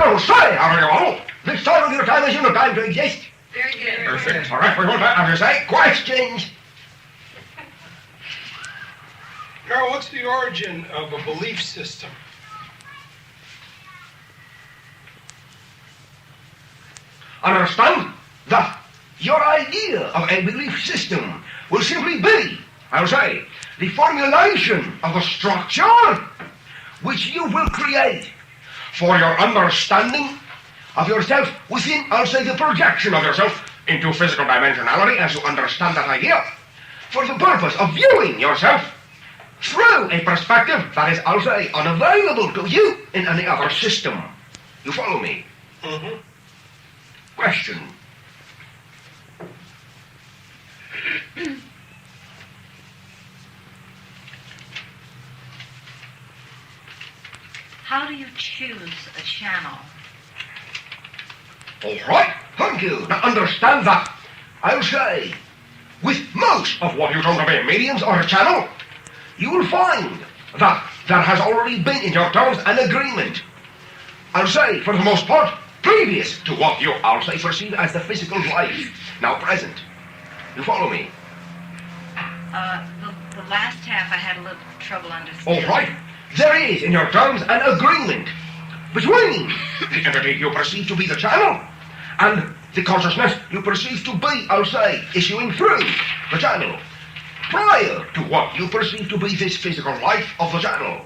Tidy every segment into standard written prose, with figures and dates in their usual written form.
I'll say, are you all? This time of your time is no time to exist. Very good. Perfect. All right, we want to, as you say, questions. Carl, what's the origin of a belief system? Understand that your idea of a belief system will simply be, I'll say, the formulation of a structure which you will create for your understanding of yourself within, I'll say, the projection of yourself into physical dimensionality as you understand that idea, for the purpose of viewing yourself through a perspective that is, I'll say, unavailable to you in any other system. You follow me? Mm-hmm. Question. How do you choose a channel? All right, thank you. Now understand that, I'll say, with most of what you don't be mediums or a channel, you will find that there has already been in your terms an agreement. I'll say, for the most part, previous to what you, I'll say, perceive as the physical life, now present. You follow me? The last half I had a little trouble understanding. All right. There is, in your terms, an agreement between the entity you perceive to be the channel and the consciousness you perceive to be, I'll say, issuing through the channel, prior to what you perceive to be this physical life of the channel.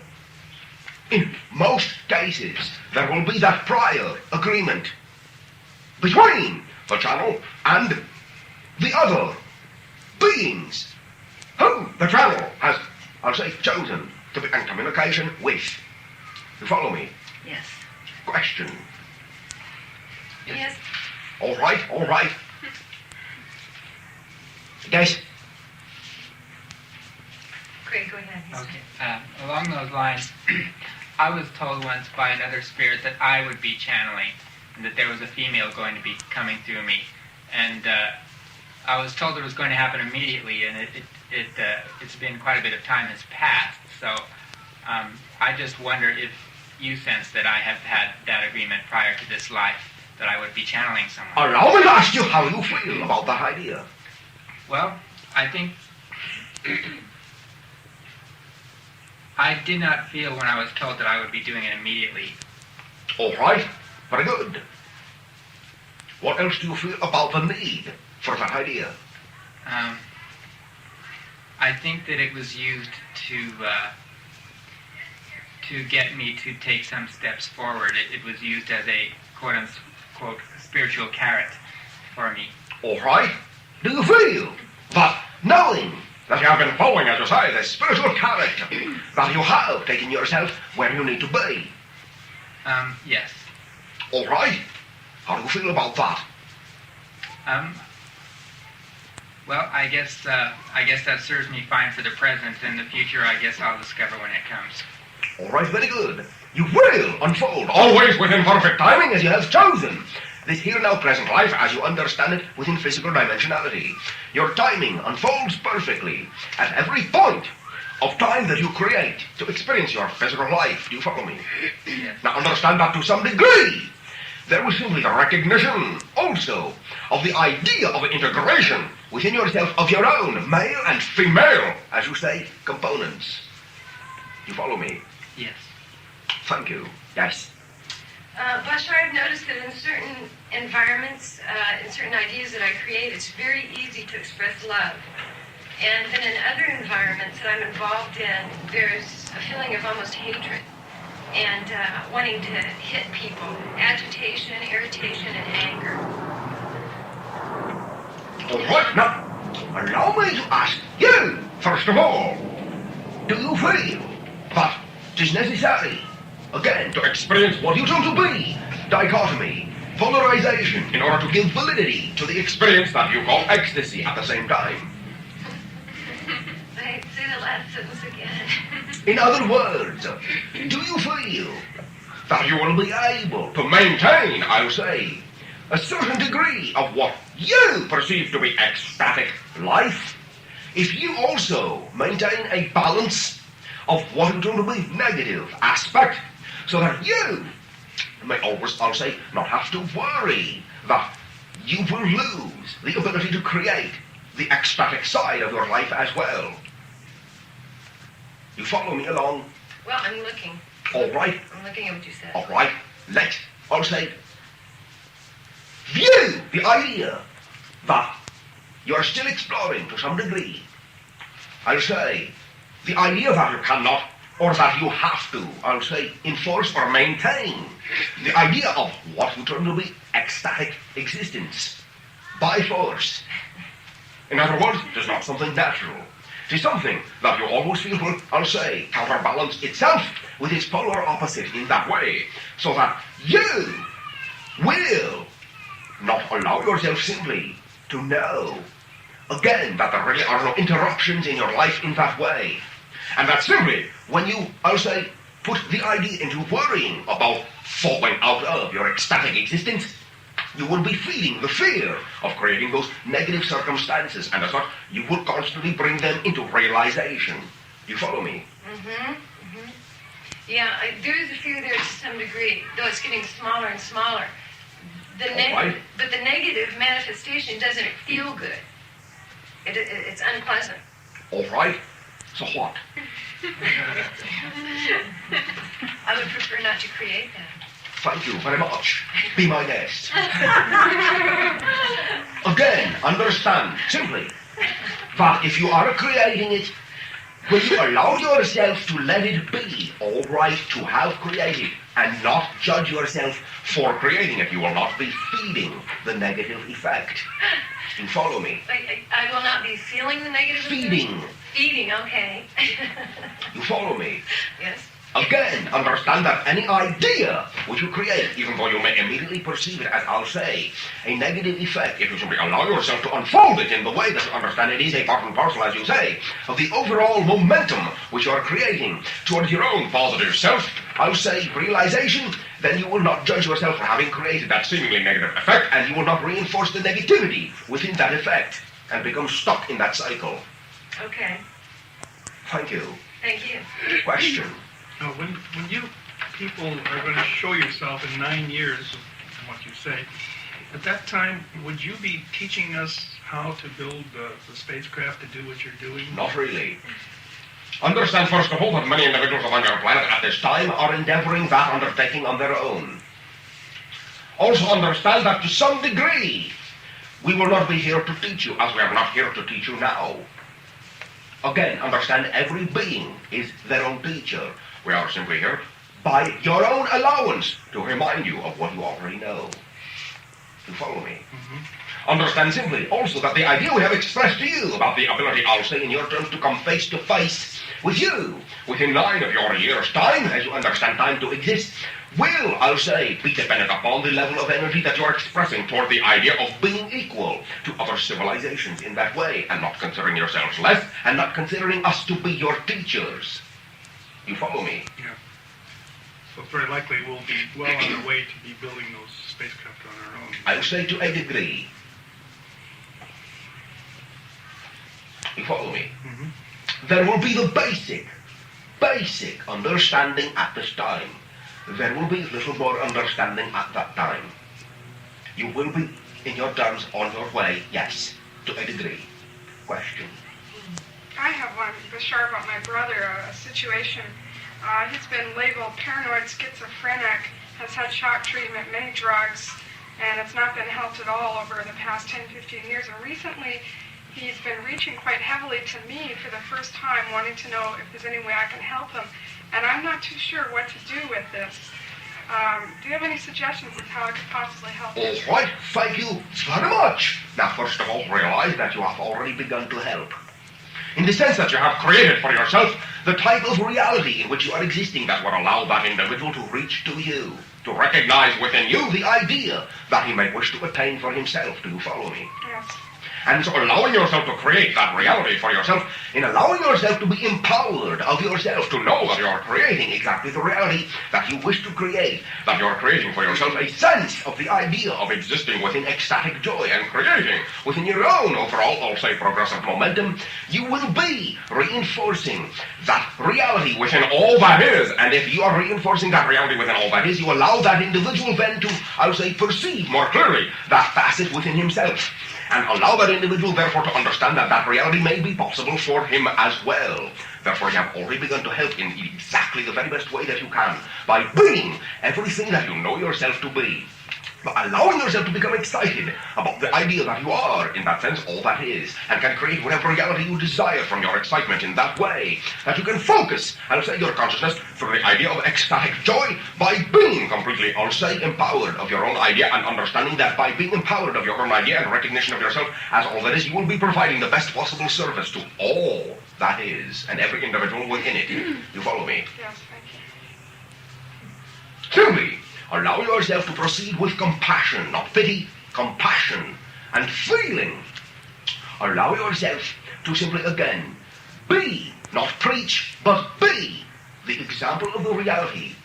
In most cases, there will be that prior agreement between the channel and the other beings who the channel has, I'll say, chosen to be in communication with. You follow me? Yes. Question. Yes. All right, all right. Guys? Great, go ahead. Okay. Along those lines, I was told once by another spirit that I would be channeling, and that there was a female going to be coming through me. And I was told it was going to happen immediately, and it's been quite a bit of time has passed. So I just wonder if you sense that I have had that agreement prior to this life, that I would be channeling someone. Allow me to ask you how you feel about that idea. Well, I think I did not feel when I was told that I would be doing it immediately. All right, very good. What else do you feel about the need for that idea? I think that it was used to get me to take some steps forward. It was used as a quote-unquote spiritual carrot for me. All right. Do you feel that knowing that you have been following, as you say, the spiritual character, that you have taken yourself where you need to be? Yes. All right. How do you feel about that? Well, I guess that serves me fine for the present. In the future, I guess I'll discover when it comes. All right, very good. You will unfold, always within perfect timing, as you have chosen. This here-now present life, as you understand it, within physical dimensionality. Your timing unfolds perfectly at every point of time that you create to experience your physical life. Do you follow me? Yes. Now understand that to some degree. There was simply a recognition also of the idea of integration within yourself of your own male and female, as you say, components. You follow me? Yes. Thank you. Yes. Bashar, I've noticed that in certain environments, in certain ideas that I create, it's very easy to express love. And then in other environments that I'm involved in, there's a feeling of almost hatred and wanting to hit people, agitation, irritation, and anger. All right, now, allow me to ask you, first of all, do you feel that it is necessary, again, to experience what you know to be dichotomy, polarization, in order to give validity to the experience that you call ecstasy at the same time? Say the last sentence again. In other words, do you feel that you will be able to maintain, I'll say, a certain degree of what you perceive to be ecstatic life, if you also maintain a balance of what you know to be negative aspect, so that you may always, I'll say, not have to worry that you will lose the ability to create the ecstatic side of your life as well. You follow me along? Well, I'm looking. All right. I'm looking at what you said. All right. Let's, I'll say, view the idea that you're still exploring to some degree. I'll say, the idea that you cannot, or that you have to, I'll say, enforce or maintain the idea of what you term to be ecstatic existence by force. In other words, it is not something natural. It is something that you always feel will, I'll say, counterbalance itself with its polar opposite in that way, so that you will not allow yourself simply to know, again, that there really are no interruptions in your life in that way. And that simply, when you, I'll say, put the idea into worrying about falling out of your ecstatic existence, you will be feeling the fear of creating those negative circumstances, and as such, you will constantly bring them into realization. You follow me? Yeah, there is a fear there to some degree, though it's getting smaller and smaller. Right. But the negative manifestation doesn't feel good. It's unpleasant. All right. So what? I would prefer not to create that. Thank you very much. Be my guest. Again, understand simply that if you are creating it, will you allow yourself to let it be all right to have created and not judge yourself for creating it? You will not be feeding the negative effect. You follow me? I will not be feeling the negative Feeding. effect? Feeding, okay. You follow me? Yes. Again, understand that any idea which you create, even though you may immediately perceive it as, I'll say, a negative effect, if you simply allow yourself to unfold it in the way that you understand it is a part and parcel, as you say, of the overall momentum which you are creating towards your own positive self, I'll say, realization, then you will not judge yourself for having created that seemingly negative effect, and you will not reinforce the negativity within that effect and become stuck in that cycle. Okay. Thank you. Thank you. Question. When you people are going to show yourself in 9 years, from what you say, at that time, would you be teaching us how to build the spacecraft to do what you're doing? Not really. Understand, first of all, that many individuals on your planet at this time are endeavoring that undertaking on their own. Also understand that to some degree, we will not be here to teach you, as we are not here to teach you now. Again, understand, every being is their own teacher. We are simply here, by your own allowance, to remind you of what you already know. You follow me? Understand simply also that the idea we have expressed to you about the ability, I'll say in your terms, to come face to face with you within 9 of your years' time, as you understand time to exist, will, I'll say, be dependent upon the level of energy that you are expressing toward the idea of being equal to other civilizations in that way, and not considering yourselves less, and not considering us to be your teachers. You follow me? Yeah. So it's very likely we'll be well on our way to be building those spacecraft on our own. I'll say to a degree. You follow me? There will be the basic understanding at this time. There will be little more understanding at that time. You will be, in your terms, on your way, yes, to a degree. Question. I have one, Bashar, about my brother, a situation. He's been labeled paranoid schizophrenic, has had shock treatment, many drugs, and it's not been helped at all over the past 10, 15 years. And recently, he's been reaching quite heavily to me for the first time, wanting to know if there's any way I can help him. And I'm not too sure what to do with this. Do you have any suggestions of how I could possibly help him? All right, thank you very much. Now, first of all, realize that you have already begun to help. In the sense that you have created for yourself the type of reality in which you are existing that would allow that individual to reach to you, to recognize within you the idea that he may wish to attain for himself. Do you follow me? Yes. And so allowing yourself to create that reality for yourself, in allowing yourself to be empowered of yourself, to know that you're creating exactly the reality that you wish to create, that you're creating for yourself a sense of the idea of existing within ecstatic joy and creating within your own overall, I'll say, progressive momentum, you will be reinforcing that reality within all that is. And if you are reinforcing that reality within all that is, you allow that individual then to, I'll say, perceive more clearly that facet within himself. And allow that individual, therefore, to understand that that reality may be possible for him as well. Therefore, you have already begun to help in exactly the very best way that you can, by being everything that you know yourself to be. By allowing yourself to become excited about the idea that you are, in that sense, all that is, and can create whatever reality you desire from your excitement in that way, that you can focus, I'll say, your consciousness through the idea of ecstatic joy by being completely, I'll say, empowered of your own idea, and understanding that by being empowered of your own idea and recognition of yourself as all that is, you will be providing the best possible service to all that is, and every individual within it. You follow me? Yes, thank you. Simply allow yourself to proceed with compassion, not pity, compassion and feeling. Allow yourself to simply, again, be, not preach, but be the example of the reality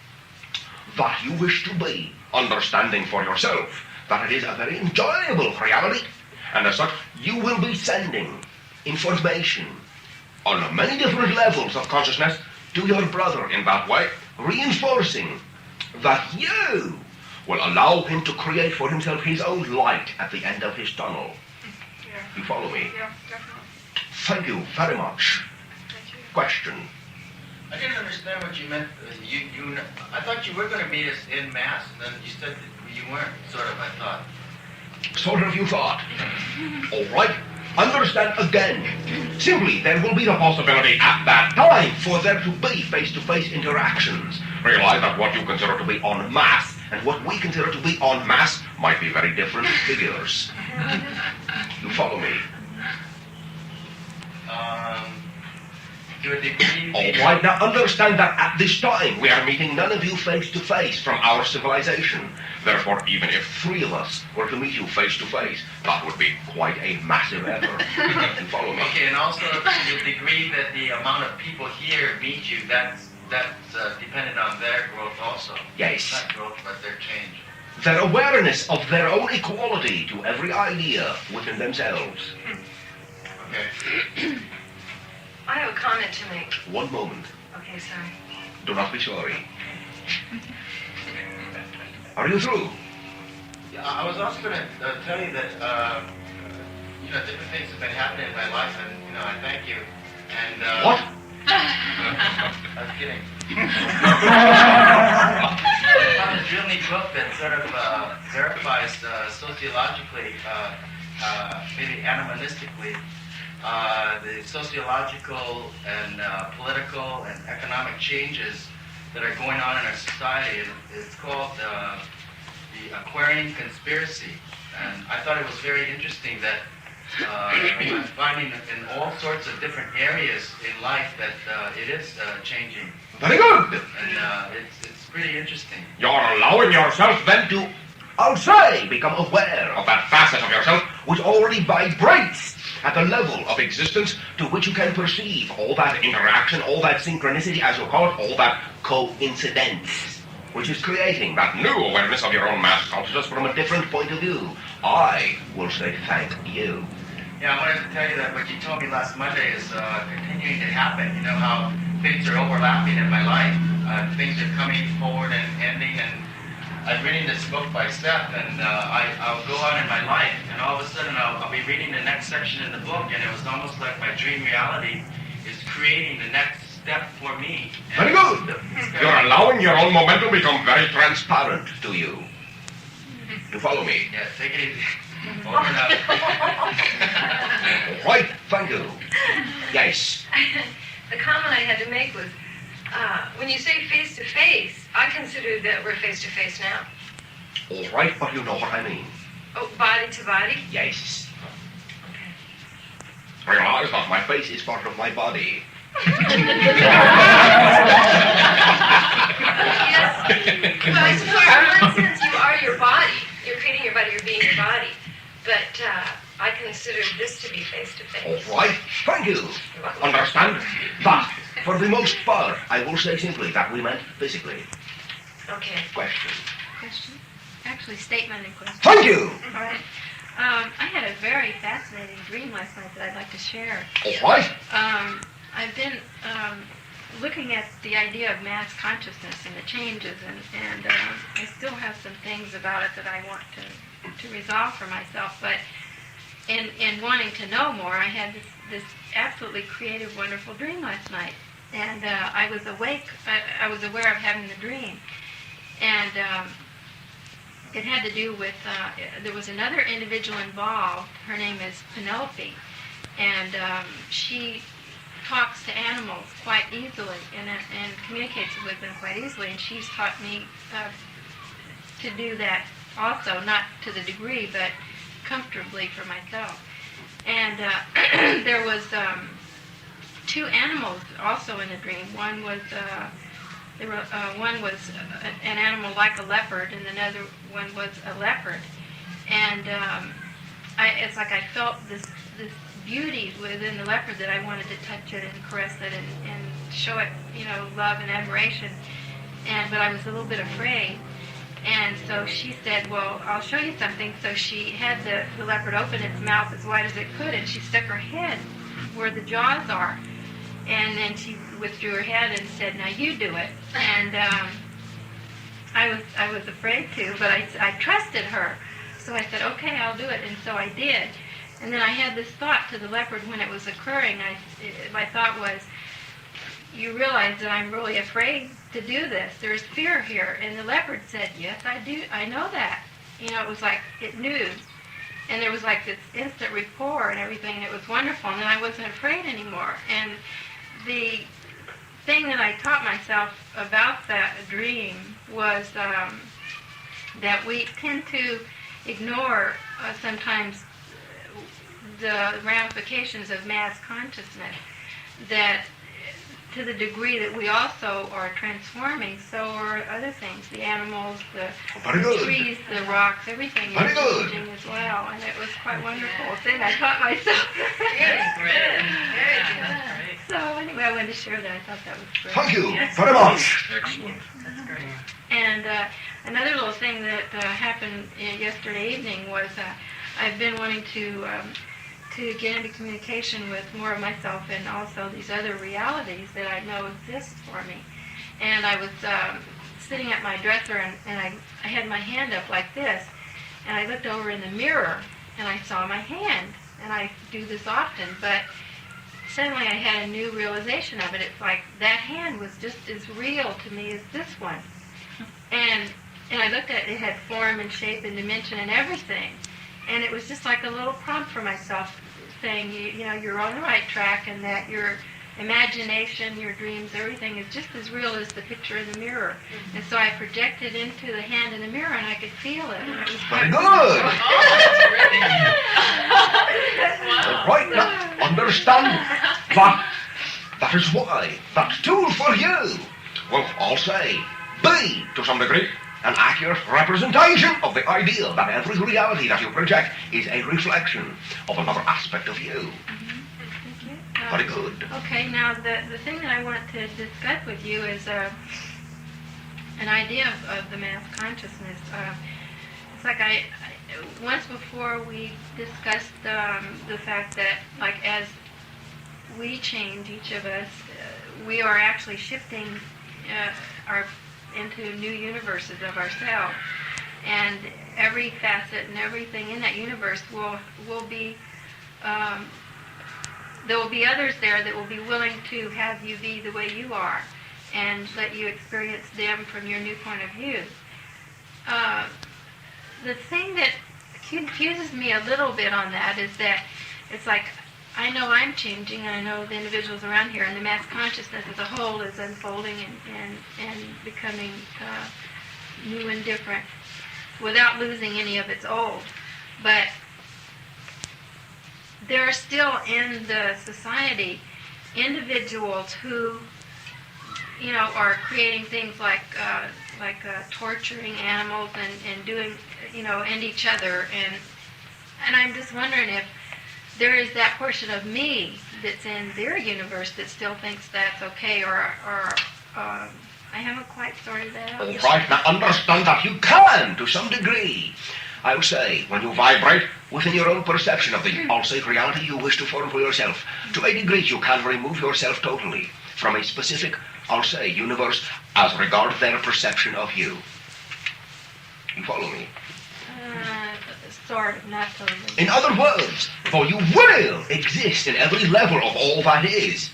that you wish to be, understanding for yourself that it is a very enjoyable reality, and as such, you will be sending information on many different levels of consciousness to your brother in that way, reinforcing that you will allow him to create for himself his own light at the end of his tunnel. Yeah. You follow me? Yeah, definitely. Thank you very much. Thank you. Question. I didn't understand what you meant. I thought you were going to meet us in mass, and then you said that you weren't. Sort of, I thought. Sort of you thought. All right. Understand again. Simply, there will be the possibility at that time for there to be face-to-face interactions. Realize that what you consider to be en masse and what we consider to be en masse might be very different figures. You follow me? To a degree. All right, now understand that at this time we are meeting none of you face-to-face from our civilization. Therefore, even if 3 of us were to meet you face-to-face, that would be quite a massive effort. You follow me? Okay, and also to the degree that the amount of people here meet you, that's dependent on their growth also. Yes. Not growth, but their change. Their awareness of their own equality to every idea within themselves. Okay. I have a comment to make. One moment. Okay, sorry. Do not be sorry. Are you through? Yeah, I was also going to tell you that, different things have been happening in my life, and, I thank you. And, What? I was kidding. I found this real neat book that sort of verifies sociologically, maybe animalistically, the sociological and political and economic changes that are going on in our society. And it's called the Aquarian Conspiracy. And I thought it was very interesting that I'm finding in all sorts of different areas in life that it is changing. Very good. And it's pretty interesting. You're allowing yourself then to, I'll say, become aware of that facet of yourself which already vibrates at the level of existence to which you can perceive all that interaction, all that synchronicity, as you call it, all that coincidence, which is creating that new awareness of your own mass consciousness from a different point of view. I will say thank you. Yeah, I wanted to tell you that what you told me last Monday is continuing to happen. You know how things are overlapping in my life. Things are coming forward and ending, and I'm reading this book by Steph, and I'll go on in my life, and all of a sudden I'll be reading the next section in the book, and it was almost like my dream reality is creating the next step for me. Very good. You're allowing your own momentum become very transparent to you. You follow me? Yeah, take it easy. Over and out. All right, thank you. Yes. The comment I had to make was, when you say face-to-face, I consider that we're face-to-face now. All right, but you know what I mean. Oh, body to body? Yes. Okay. Realize that my face is part of my body. Yes. So I suppose in one sense you are your body. You're creating your body, you're being your body. But I consider this to be face-to-face. All right, thank you. Understand that, for the most part, I will say simply that we meant physically. Okay. Question. Question? Actually, statement and question. Thank you. All right. I had a very fascinating dream last night that I'd like to share. All right. I've been looking at the idea of mass consciousness and the changes, and I still have some things about it that I want to resolve for myself. But in wanting to know more, I had this absolutely creative, wonderful dream last night. And I was awake. I was aware of having the dream. And it had to do with, there was another individual involved. Her name is Penelope. And she talks to animals quite easily and communicates with them quite easily. And she's taught me to do that also, not to the degree, but comfortably for myself. And there was two animals also in the dream. One was an animal like a leopard, and another one was a leopard. And it's like I felt this beauty within the leopard that I wanted to touch it and caress it and show it, love and admiration. But I was a little bit afraid. And so she said, well, I'll show you something. So she had the leopard open its mouth as wide as it could, and she stuck her head where the jaws are. And then she withdrew her head and said, now you do it. And I was afraid to, but I trusted her. So I said, okay, I'll do it. And so I did. And then I had this thought to the leopard when it was occurring. My thought was, you realize that I'm really afraid to do this. There's fear here. And the leopard said, yes, I do. I know that. It was like it knew. And there was like this instant rapport and everything. And it was wonderful. And then I wasn't afraid anymore. And the thing that I taught myself about that dream was that we tend to ignore sometimes the ramifications of mass consciousness, that to the degree that we also are transforming, so are other things, the animals, the trees, the rocks, everything is changing as well. And it was quite wonderful thing I taught myself. Very good. So anyway, I wanted to share that. I thought that was great. Thank you very much. Excellent. That's great. And another little thing that happened yesterday evening was I've been wanting to get into communication with more of myself and also these other realities that I know exist for me. And I was sitting at my dresser and I had my hand up like this, and I looked over in the mirror and I saw my hand. And I do this often, but suddenly I had a new realization of it. It's like that hand was just as real to me as this one. And I looked at it, it had form and shape and dimension and everything. And it was just like a little prompt for myself saying, you're on the right track, and that your imagination, your dreams, everything is just as real as the picture in the mirror. And so I projected into the hand in the mirror, and I could feel it. And it was Very good. Right now, understand that is why that tool for you will, I'll say, be, to some degree, an accurate representation of the idea that every reality that you project is a reflection of another aspect of you. Thank you. Very good. Okay, now the thing that I want to discuss with you is an idea of the mass consciousness. It's like once before we discussed the fact that, like, as we change, each of us, we are actually shifting into new universes of ourselves, and every facet and everything in that universe will be there will be others there that will be willing to have you be the way you are and let you experience them from your new point of view. The thing that confuses me a little bit on that is that it's like, I know I'm changing, and I know the individuals around here, and the mass consciousness as a whole is unfolding and becoming new and different without losing any of its old. But there are still in the society individuals who, are creating things like torturing animals and doing, and each other, and I'm just wondering if there is that portion of me that's in their universe that still thinks that's okay, or I haven't quite sorted that out. All right, now understand that you can, to some degree. I'll say, when you vibrate within your own perception of the, I'll say, reality you wish to form for yourself, to a degree you can remove yourself totally from a specific, I'll say, universe as regards their perception of you. You follow me? Sort of, not totally. In other words, for you will exist in every level of all that is,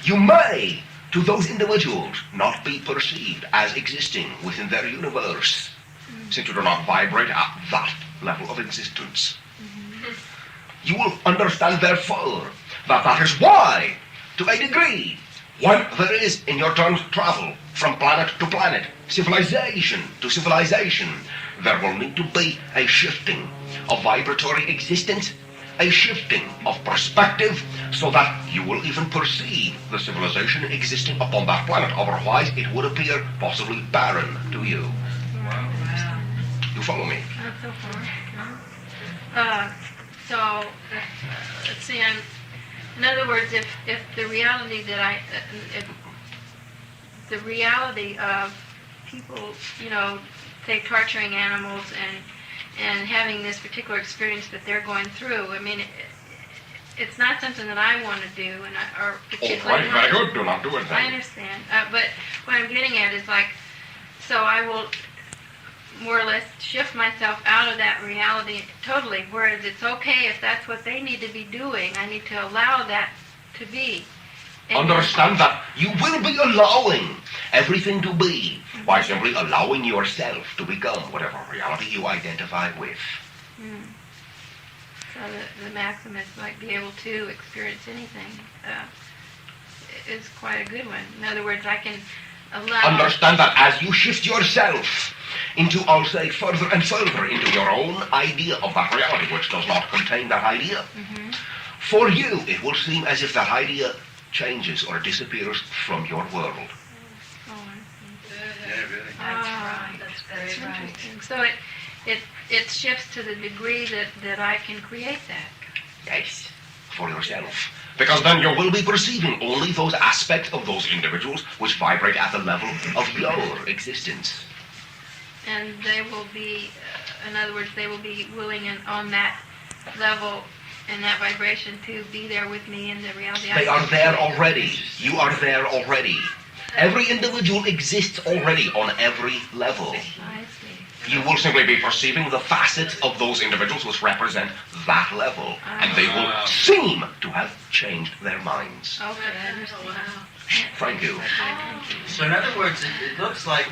you may, to those individuals, not be perceived as existing within their universe, since you do not vibrate at that level of existence. You will understand, therefore, that that is why, to a degree, when there is, in your terms, travel from planet to planet, civilization to civilization, there will need to be a shifting of vibratory existence, a shifting of perspective, so that you will even perceive the civilization existing upon that planet. Otherwise, it would appear possibly barren to you. You follow me? Not so far. So, let's see. In other words, if the reality that if the reality of people, say torturing animals and having this particular experience that they're going through, I mean, it's not something that I want to do, or particularly. All right, very good. Do not do it then. I understand, but what I'm getting at is so I will more or less shift myself out of that reality totally, whereas it's okay if that's what they need to be doing. I need to allow that to be. Understand that you will be allowing everything to be by simply allowing yourself to become whatever reality you identify with. So the Maximist might be able to experience anything is quite a good one. In other words, I can allow... Understand that as you shift yourself into, I'll say, further and further into your own idea of that reality, which does not contain that idea, for you it will seem as if that idea changes or disappears from your world. Oh, I see. Yeah, really. That's right. That's very right. Interesting. So it shifts to the degree that I can create that. Yes, for yourself. Because then you will be perceiving only those aspects of those individuals which vibrate at the level of your existence. And they will be, in other words, they will be willing on that level and that vibration to be there with me in the reality. They are there already. You are there already. Every individual exists already on every level. I see. You will simply be perceiving the facets of those individuals which represent that level, and they will seem to have changed their minds. Okay, I understand. Thank you. So in other words, it looks like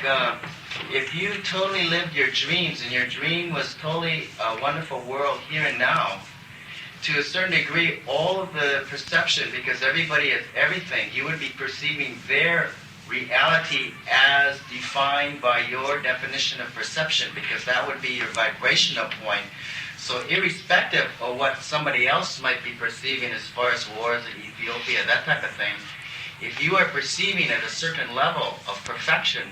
if you totally lived your dreams, and your dream was totally a wonderful world here and now, to a certain degree, all of the perception, because everybody is everything, you would be perceiving their reality as defined by your definition of perception, because that would be your vibrational point. So irrespective of what somebody else might be perceiving as far as wars in Ethiopia, that type of thing, if you are perceiving at a certain level of perfection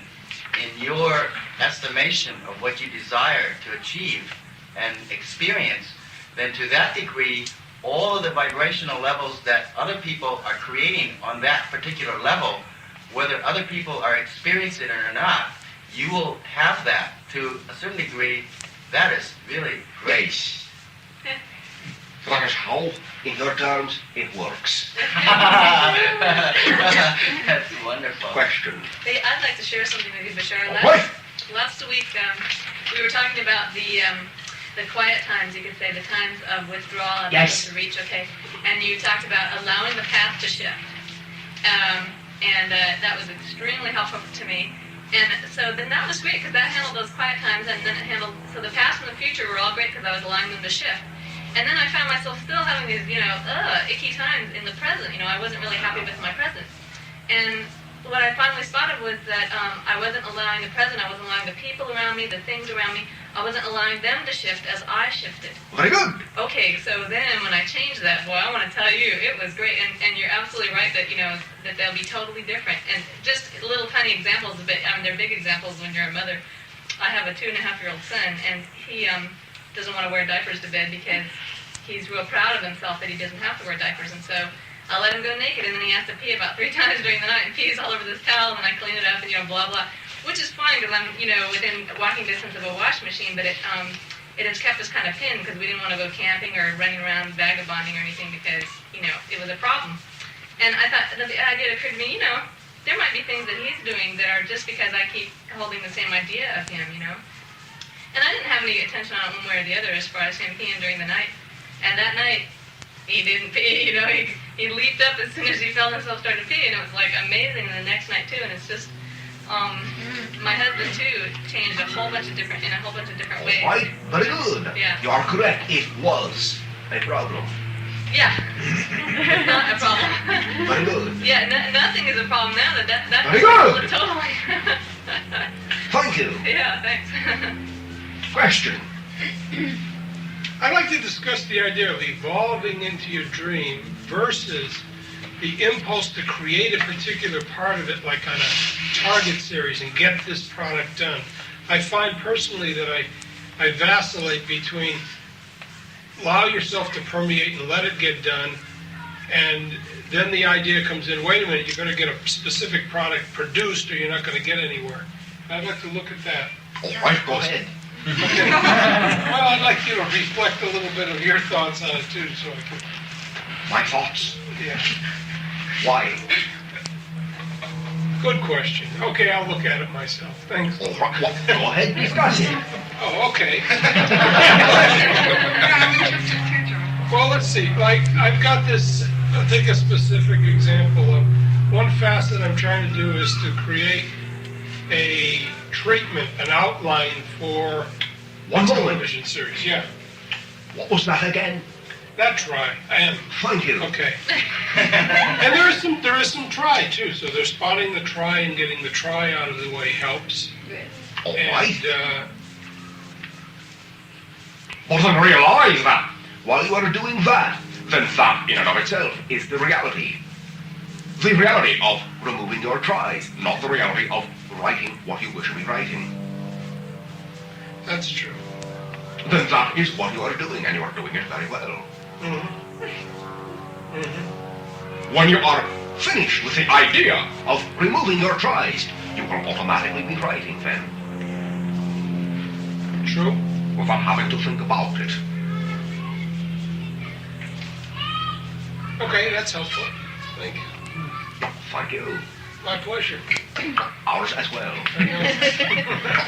in your estimation of what you desire to achieve and experience, then to that degree, all of the vibrational levels that other people are creating on that particular level, whether other people are experiencing it or not, you will have that to a certain degree. That is really great. That is how, in your terms, it works. That's wonderful. Question. Hey, I'd like to share something with you, Bashar. What? Last week, we were talking about the quiet times, you could say, the times of withdrawal and Yes. to reach, okay? And you talked about allowing the path to shift. And that was extremely helpful to me. And so then that was great, because that handled those quiet times, and then it handled, so the past and the future were all great because I was allowing them to shift. And then I found myself still having these, icky times in the present. I wasn't really happy with my present. And what I finally spotted was that I wasn't allowing the present, I wasn't allowing the people around me, the things around me, I wasn't allowing them to shift as I shifted. Very good. Okay, so then when I changed that, boy, I want to tell you, it was great. And you're absolutely right that, that they'll be totally different. And just little tiny examples of it, they're big examples when you're a mother. I have a 2.5-year-old son, and he doesn't want to wear diapers to bed because he's real proud of himself that he doesn't have to wear diapers, and so I'll let him go naked, and then he has to pee about 3 times during the night, and pees all over this towel, and I clean it up, and blah blah, which is fine because I'm within walking distance of a wash machine, but it has kept us kind of pinned because we didn't want to go camping or running around vagabonding or anything because it was a problem. And I thought the idea occurred to me, there might be things that he's doing that are just because I keep holding the same idea of him, And I didn't have any attention on it one way or the other as far as him peeing during the night. And that night, he didn't pee, he leaped up as soon as he felt himself start to pee, and it was like amazing. And the next night too, and it's just, my husband too changed in a whole bunch of different ways. Right? Very good. Yeah. You are correct. It was a problem. Yeah, it's not a problem. Very good. Yeah, nothing is a problem now. That's Very good. totally. Thank you. Yeah, thanks. Question. I'd like to discuss the idea of evolving into your dream versus the impulse to create a particular part of it, like on a target series, and get this product done. I find personally that I vacillate between allow yourself to permeate and let it get done, and then the idea comes in, wait a minute, you're going to get a specific product produced or you're not going to get anywhere. I'd like to look at that. All right, go ahead. Okay. Well, I'd like you to reflect a little bit of your thoughts on it too, so I can... My thoughts. Yeah. Why? Good question. Okay, I'll look at it myself. Thanks. All right, well, go ahead, discuss it. Oh, okay. Yeah, I'm interested too, John. Well, let's see. Like, I've got this, I'll take a specific example of one facet I'm trying to do is to create a treatment, an outline for One a moment. television series. Yeah, What was that again? that's right. And Thank you. okay. And there is some try too. So they're spotting the try and getting the try out of the way helps. All right. And But then realize that while you are doing that, then that in and of itself is the reality. The reality of removing your tries, not the reality of writing what you wish to be writing. that's true. Then that is what you are doing, and you are doing it very well. When you are finished with the idea of removing your tries, you will automatically be writing then, True. without having to think about it. Okay, that's helpful. Thank you. Thank you. My pleasure. Ours as well.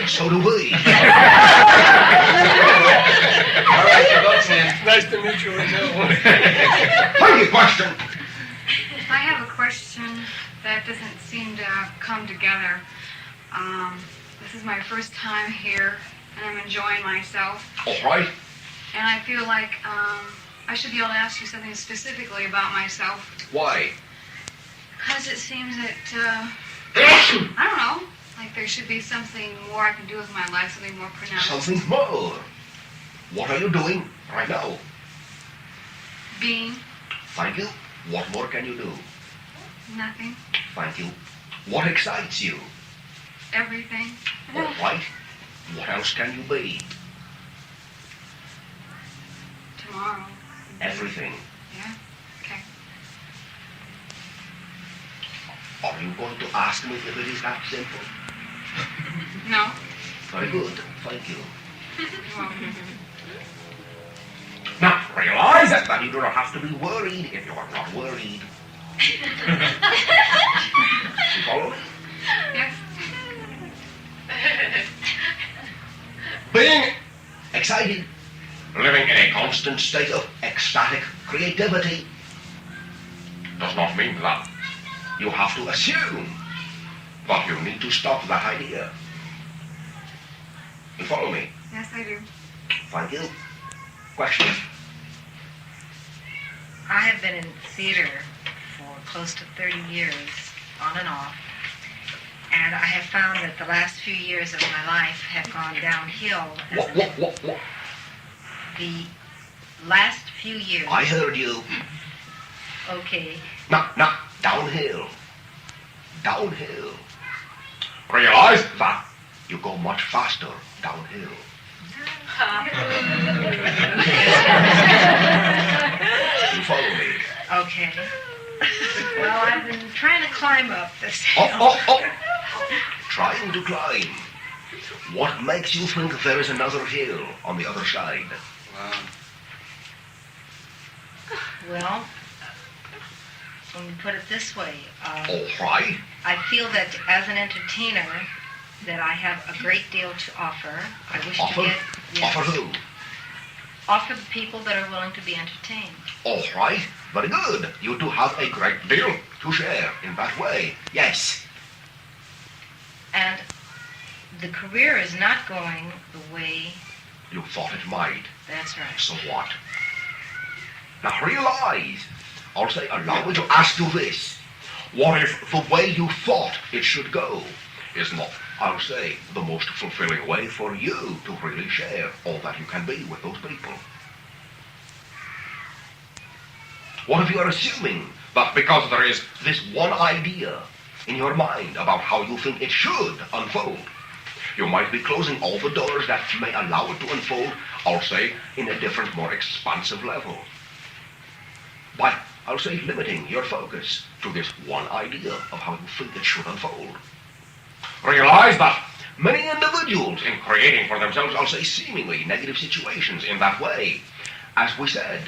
So do we. All right, your vote's in. Nice to meet you again. Thank you, question. I have a question that doesn't seem to come together. This is my first time here, and I'm enjoying myself. All right. And I feel like I should be able to ask you something specifically about myself. Why? Because it seems that, I don't know, like there should be something more I can do with my life, something more pronounced. Something more. What are you doing right now? Being Thank you. What more can you do? nothing, Thank you. What excites you? everything. All right. What else can you be? Tomorrow. Everything. Yeah? Okay. Are you going to ask me if it is that simple? No? Very good. Thank you. You're welcome. Now, realize that you do not have to be worried if you are not worried. You follow me? Yes? Being excited, living in a constant state of ecstatic creativity, does not mean that you have to assume that you need to stop that idea. You follow me? Yes, I do. Thank you. Question? I have been in theater for close to 30 years, on and off, and I have found that the last few years of my life have gone downhill. What? The last few years. I heard you. Okay. No, downhill. Downhill. Realize that you go much faster downhill. Okay. Well, I've been trying to climb up this Oh, hill. oh, oh! Trying to climb. What makes you think there is another hill on the other side? Well, let me put it this way. All right. I feel that as an entertainer, that I have a great deal to offer. I wish Offer? to get... Yes, Offer who? offer the people that are willing to be entertained. All right. Very good. You do have a great deal to share in that way. Yes. And the career is not going the way... You thought it might. That's right. So what? Now realize, I'll say, allow me to ask you this. What if the way you thought it should go is not, I'll say, the most fulfilling way for you to really share all that you can be with those people? What if you are assuming that because there is this one idea in your mind about how you think it should unfold, you might be closing all the doors that may allow it to unfold, I'll say, in a different, more expansive level? By, I'll say, limiting your focus to this one idea of how you think it should unfold. Realize that many individuals in creating for themselves, I'll say, seemingly negative situations in that way, as we said,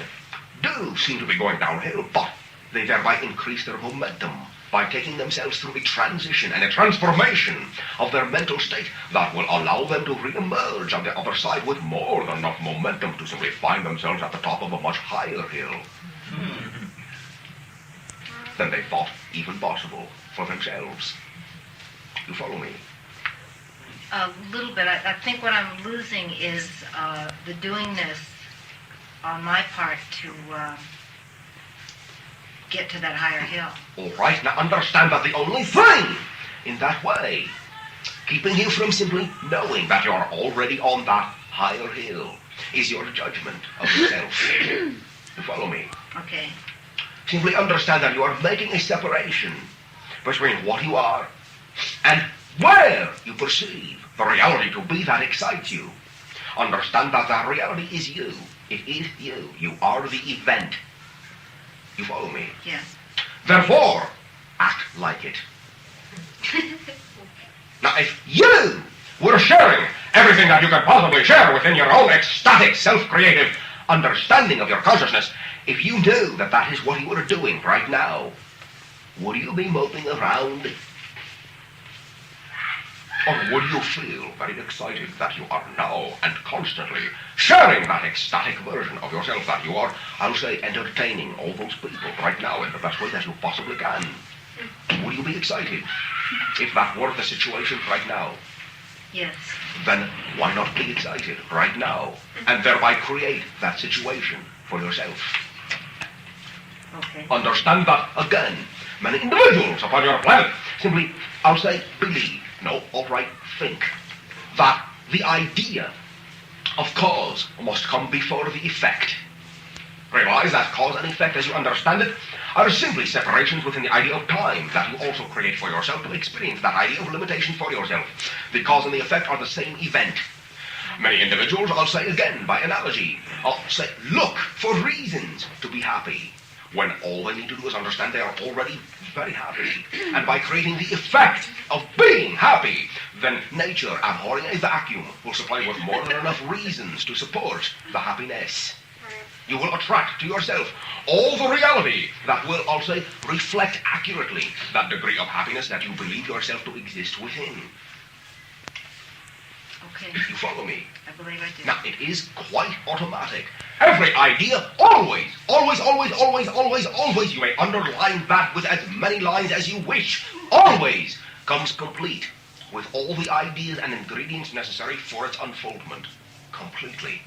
do seem to be going downhill, but they thereby increase their momentum by taking themselves through a transition and a transformation of their mental state that will allow them to re-emerge on the other side with more than enough momentum to simply find themselves at the top of a much higher hill than they thought even possible for themselves. You follow me? A little bit. I think what I'm losing is the doingness on my part to get to that higher hill. All right, now understand that the only thing in that way keeping you from simply knowing that you're already on that higher hill is your judgment of yourself. You follow me? Okay. Simply understand that you are making a separation between what you are and where you perceive the reality to be that excites you. Understand that that reality is you. It is you. You are the event. You follow me? Yes. Therefore, act like it. Now, if you were sharing everything that you can possibly share within your own ecstatic, self-creative understanding of your consciousness, if you knew that that is what you were doing right now, would you be moping around? Or would you feel very excited that you are now and constantly sharing that ecstatic version of yourself that you are, I'll say, entertaining all those people right now in the best way that you possibly can? Would you be excited if that were the situation right now? Yes. Then why not be excited right now and thereby create that situation for yourself? Okay. Understand that, again, many individuals upon your planet simply, I'll say, believe, no, outright think, that the idea of cause must come before the effect. Realize that cause and effect, as you understand it, are simply separations within the idea of time that you also create for yourself to experience that idea of limitation for yourself. The cause and the effect are the same event. Many individuals, I'll say again, by analogy, I'll say, look for reasons to be happy, when all they need to do is understand they are already very happy. And by creating the effect of being happy, then nature, abhorring a vacuum, will supply you with more than enough reasons to support the happiness. You will attract to yourself all the reality that will, I'll say, reflect accurately that degree of happiness that you believe yourself to exist within. Okay. You follow me? I believe I do. Now, it is quite automatic. Every idea, always, you may underline that with as many lines as you wish, always comes complete with all the ideas and ingredients necessary for its unfoldment, completely.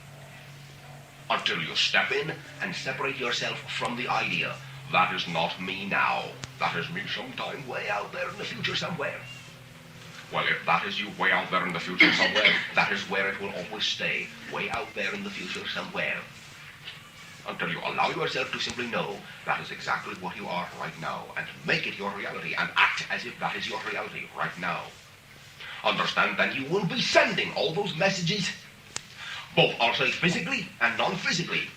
Until you step in and separate yourself from the idea. That is not me now. That is me sometime way out there in the future somewhere. Well, if that is you way out there in the future somewhere, that is where it will always stay, way out there in the future somewhere. Until you allow yourself to simply know that is exactly what you are right now, and make it your reality, and act as if that is your reality right now. Understand that you will be sending all those messages, both, I'll say, physically and non-physically,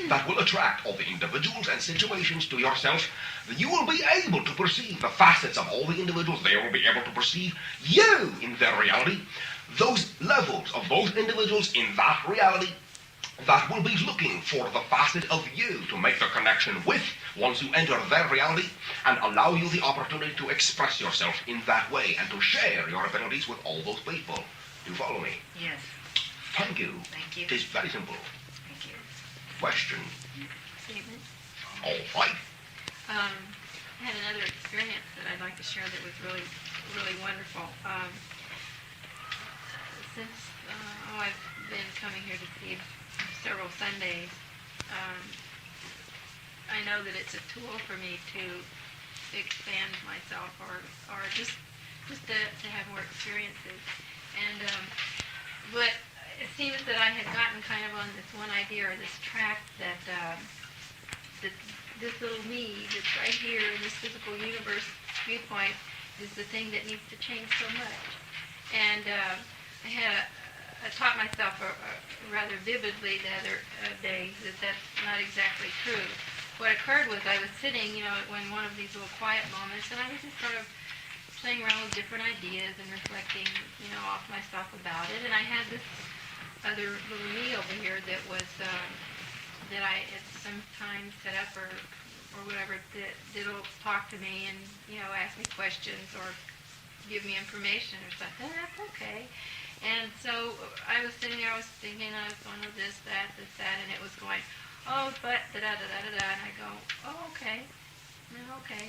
that will attract all the individuals and situations to yourself, you will be able to perceive the facets of all the individuals. They will be able to perceive you in their reality. Those levels of those individuals in that reality that will be looking for the facet of you to make the connection with once you enter their reality and allow you the opportunity to express yourself in that way and to share your abilities with all those people. Do you follow me? Yes. Thank you. Thank you. It is very simple. Thank you. Question. Statement. All right. I had another experience that I'd like to share that was really, really wonderful. Since I've been coming here to see several Sundays, I know that it's a tool for me to expand myself or just to have more experiences. And but it seems that I had gotten kind of on this one idea or this track that this little me that's right here in this physical universe viewpoint is the thing that needs to change so much. And I taught myself rather vividly the other day that that's not exactly true. What occurred was I was sitting, in one of these little quiet moments, and I was just sort of playing around with different ideas and reflecting, off myself about it. And I had this other little me over here that was that I had sometimes set up or whatever that'll talk to me and ask me questions or give me information or something. That's okay. And so I was sitting there, I was thinking, I was going with this, that, and it was going, oh, but da-da-da-da-da-da, and I go, oh, okay,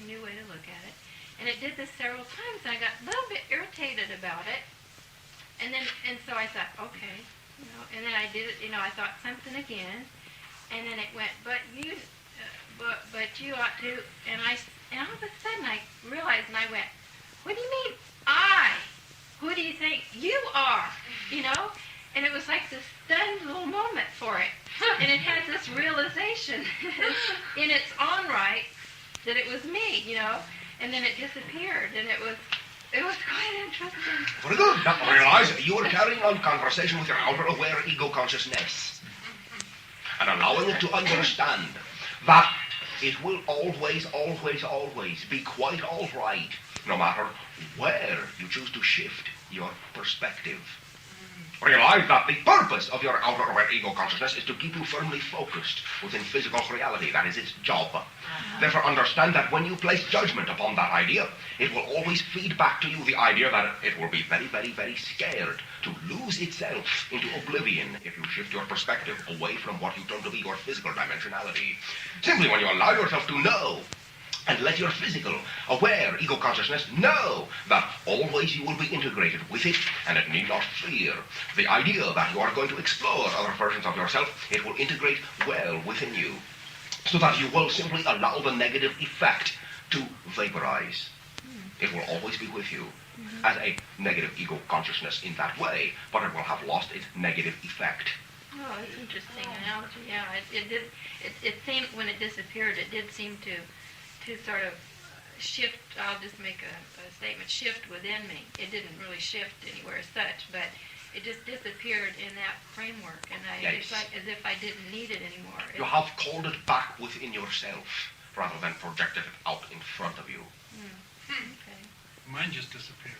new way to look at it. And it did this several times, and I got a little bit irritated about it, and so I thought, okay, and then I did it, I thought something again, and then it went, but you ought to, and all of a sudden I realized, and I went, what do you mean, I? Who do you think you are? And it was like this stunned little moment for it. And it had this realization in its own right that it was me, and then it disappeared, and it was quite interesting. Very good. Now realize you are carrying on conversation with your outer aware ego consciousness and allowing it to understand that it will always, always, always be quite all right no matter where you choose to shift your perspective. Realize that the purpose of your outer aware ego consciousness is to keep you firmly focused within physical reality. That is its job. Therefore, understand that when you place judgment upon that idea, it will always feed back to you the idea that it will be very, very, very scared to lose itself into oblivion if you shift your perspective away from what you term to be your physical dimensionality. Simply when you allow yourself to know and let your physical, aware ego consciousness know that always you will be integrated with it and it need not fear the idea that you are going to explore other versions of yourself. It will integrate well within you so that you will simply allow the negative effect to vaporize. It will always be with you as a negative ego consciousness in that way, but it will have lost its negative effect. Oh, that's an interesting analogy. Yeah, it seemed when it disappeared, it did seem to sort of shift. I'll just make a statement, shift within me. It didn't really shift anywhere as such, but it just disappeared in that framework, and it's like as if I didn't need it anymore. You have called it back within yourself rather than projected it out in front of you. Okay. Mine just disappeared.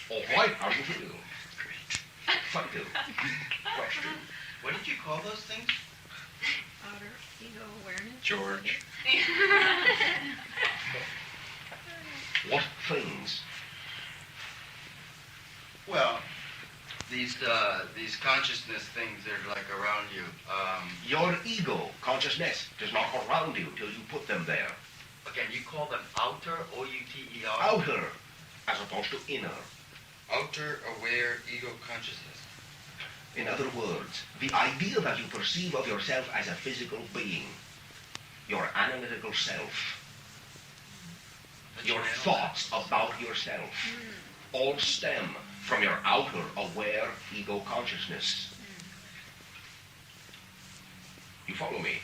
All right, how do you feel? Great. Thank you. Question. What did you call those things? Outer ego awareness. George. What things? Well, these consciousness things that are like around you. Your ego consciousness is not around you till you put them there. Again, you call them outer, O-U-T-E-R? Outer, as opposed to inner. Outer aware ego consciousness. In other words, the idea that you perceive of yourself as a physical being, your analytical self, your thoughts about yourself, all stem from your outer aware ego consciousness. You follow me?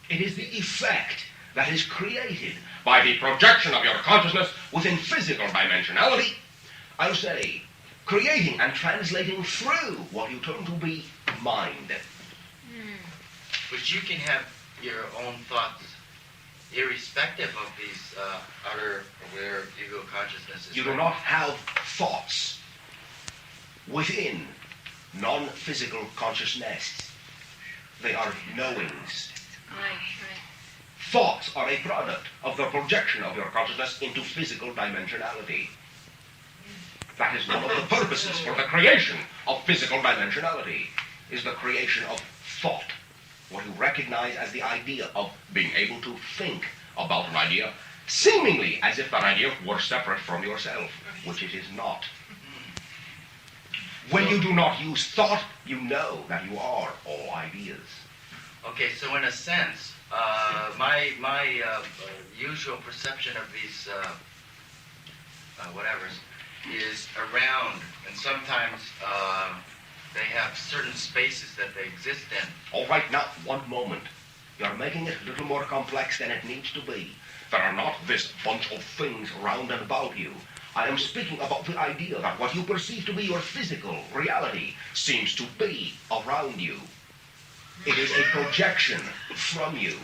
It is the effect that is created by the projection of your consciousness within physical dimensionality. I'll say, creating and translating through what you term to be mind. But you can have your own thoughts irrespective of these outer aware ego consciousnesses. You do not have thoughts within non-physical consciousness. They are knowings. Right. Thoughts are a product of the projection of your consciousness into physical dimensionality. That is one of the purposes for the creation of physical dimensionality, is the creation of thought, what you recognize as the idea of being able to think about an idea, seemingly as if that idea were separate from yourself, which it is not. When you do not use thought, you know that you are all ideas. Okay, so in a sense, my usual perception of these whatevers is around, and sometimes they have certain spaces that they exist in. All right, now, one moment. You're making it a little more complex than it needs to be. There are not this bunch of things round and about you. I am speaking about the idea that what you perceive to be your physical reality seems to be around you. It is a projection from you.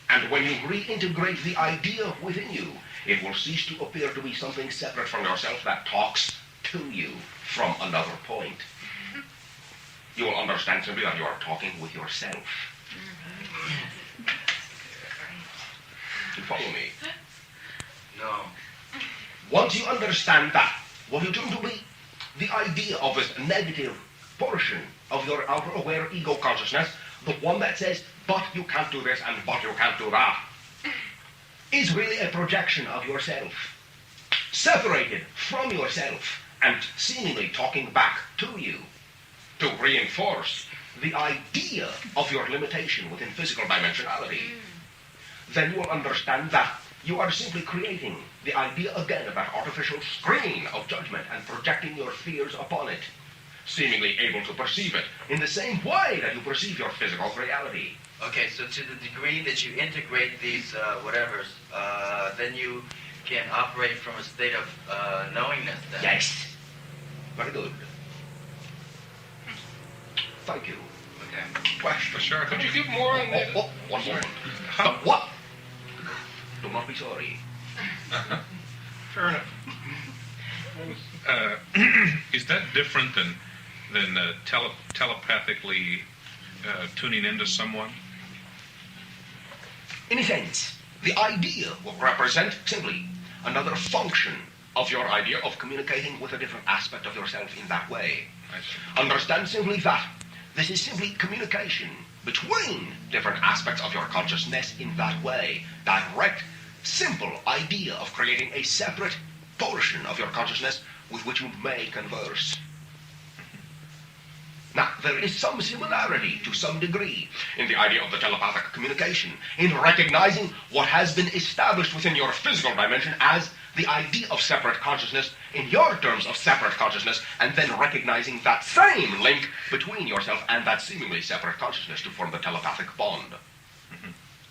And when you reintegrate the idea within you, it will cease to appear to be something separate from yourself that talks to you from another point. You will understand simply that you are talking with yourself. You follow me? No. Once you understand that, what you term to be the idea of this negative portion of your outer aware ego consciousness, the one that says, but you can't do this and but you can't do that, is really a projection of yourself, separated from yourself and seemingly talking back to you to reinforce the idea of your limitation within physical dimensionality. Then you will understand that you are simply creating the idea again of that artificial screen of judgment and projecting your fears upon it, seemingly able to perceive it in the same way that you perceive your physical reality. Okay, so to the degree that you integrate these whatevers, then you can operate from a state of knowingness then. Yes. Very good. Thank you. Okay. Question. Bashar, could you give more on that? One moment. What? Do not be sorry. Fair enough. Is that different than telepathically tuning into someone? In a sense, the idea will represent simply another function of your idea of communicating with a different aspect of yourself in that way. Understand simply that this is simply communication between different aspects of your consciousness in that way. Direct, simple idea of creating a separate portion of your consciousness with which you may converse. Now, there is some similarity to some degree in the idea of the telepathic communication, in recognizing what has been established within your physical dimension as the idea of separate consciousness in your terms of separate consciousness, and then recognizing that same link between yourself and that seemingly separate consciousness to form the telepathic bond.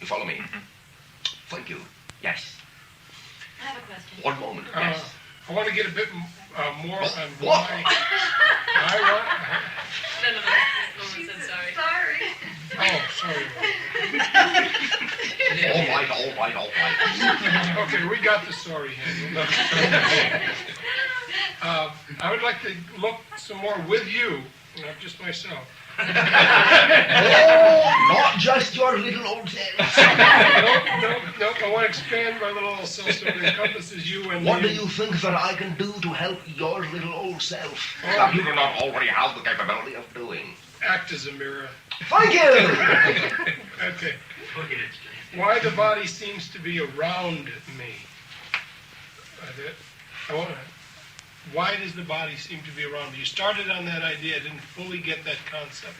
You follow me? Thank you. Yes. I have a question. One moment. Yes. I want to get a bit more on What? why. None of us said sorry. Sorry. Oh, sorry. All right. Okay, we got the sorry handle. I would like to look some more with you, not just myself. Oh, not just your little old self. No, I want to expand my little old self so it encompasses you and What me. do you think that I can do to help your little old self that you do not already have the capability of doing? Act as a mirror. Thank you! Okay. Why the body seems to be around me. Why does the body seem to be around me? You started on that idea, I didn't fully get that concept.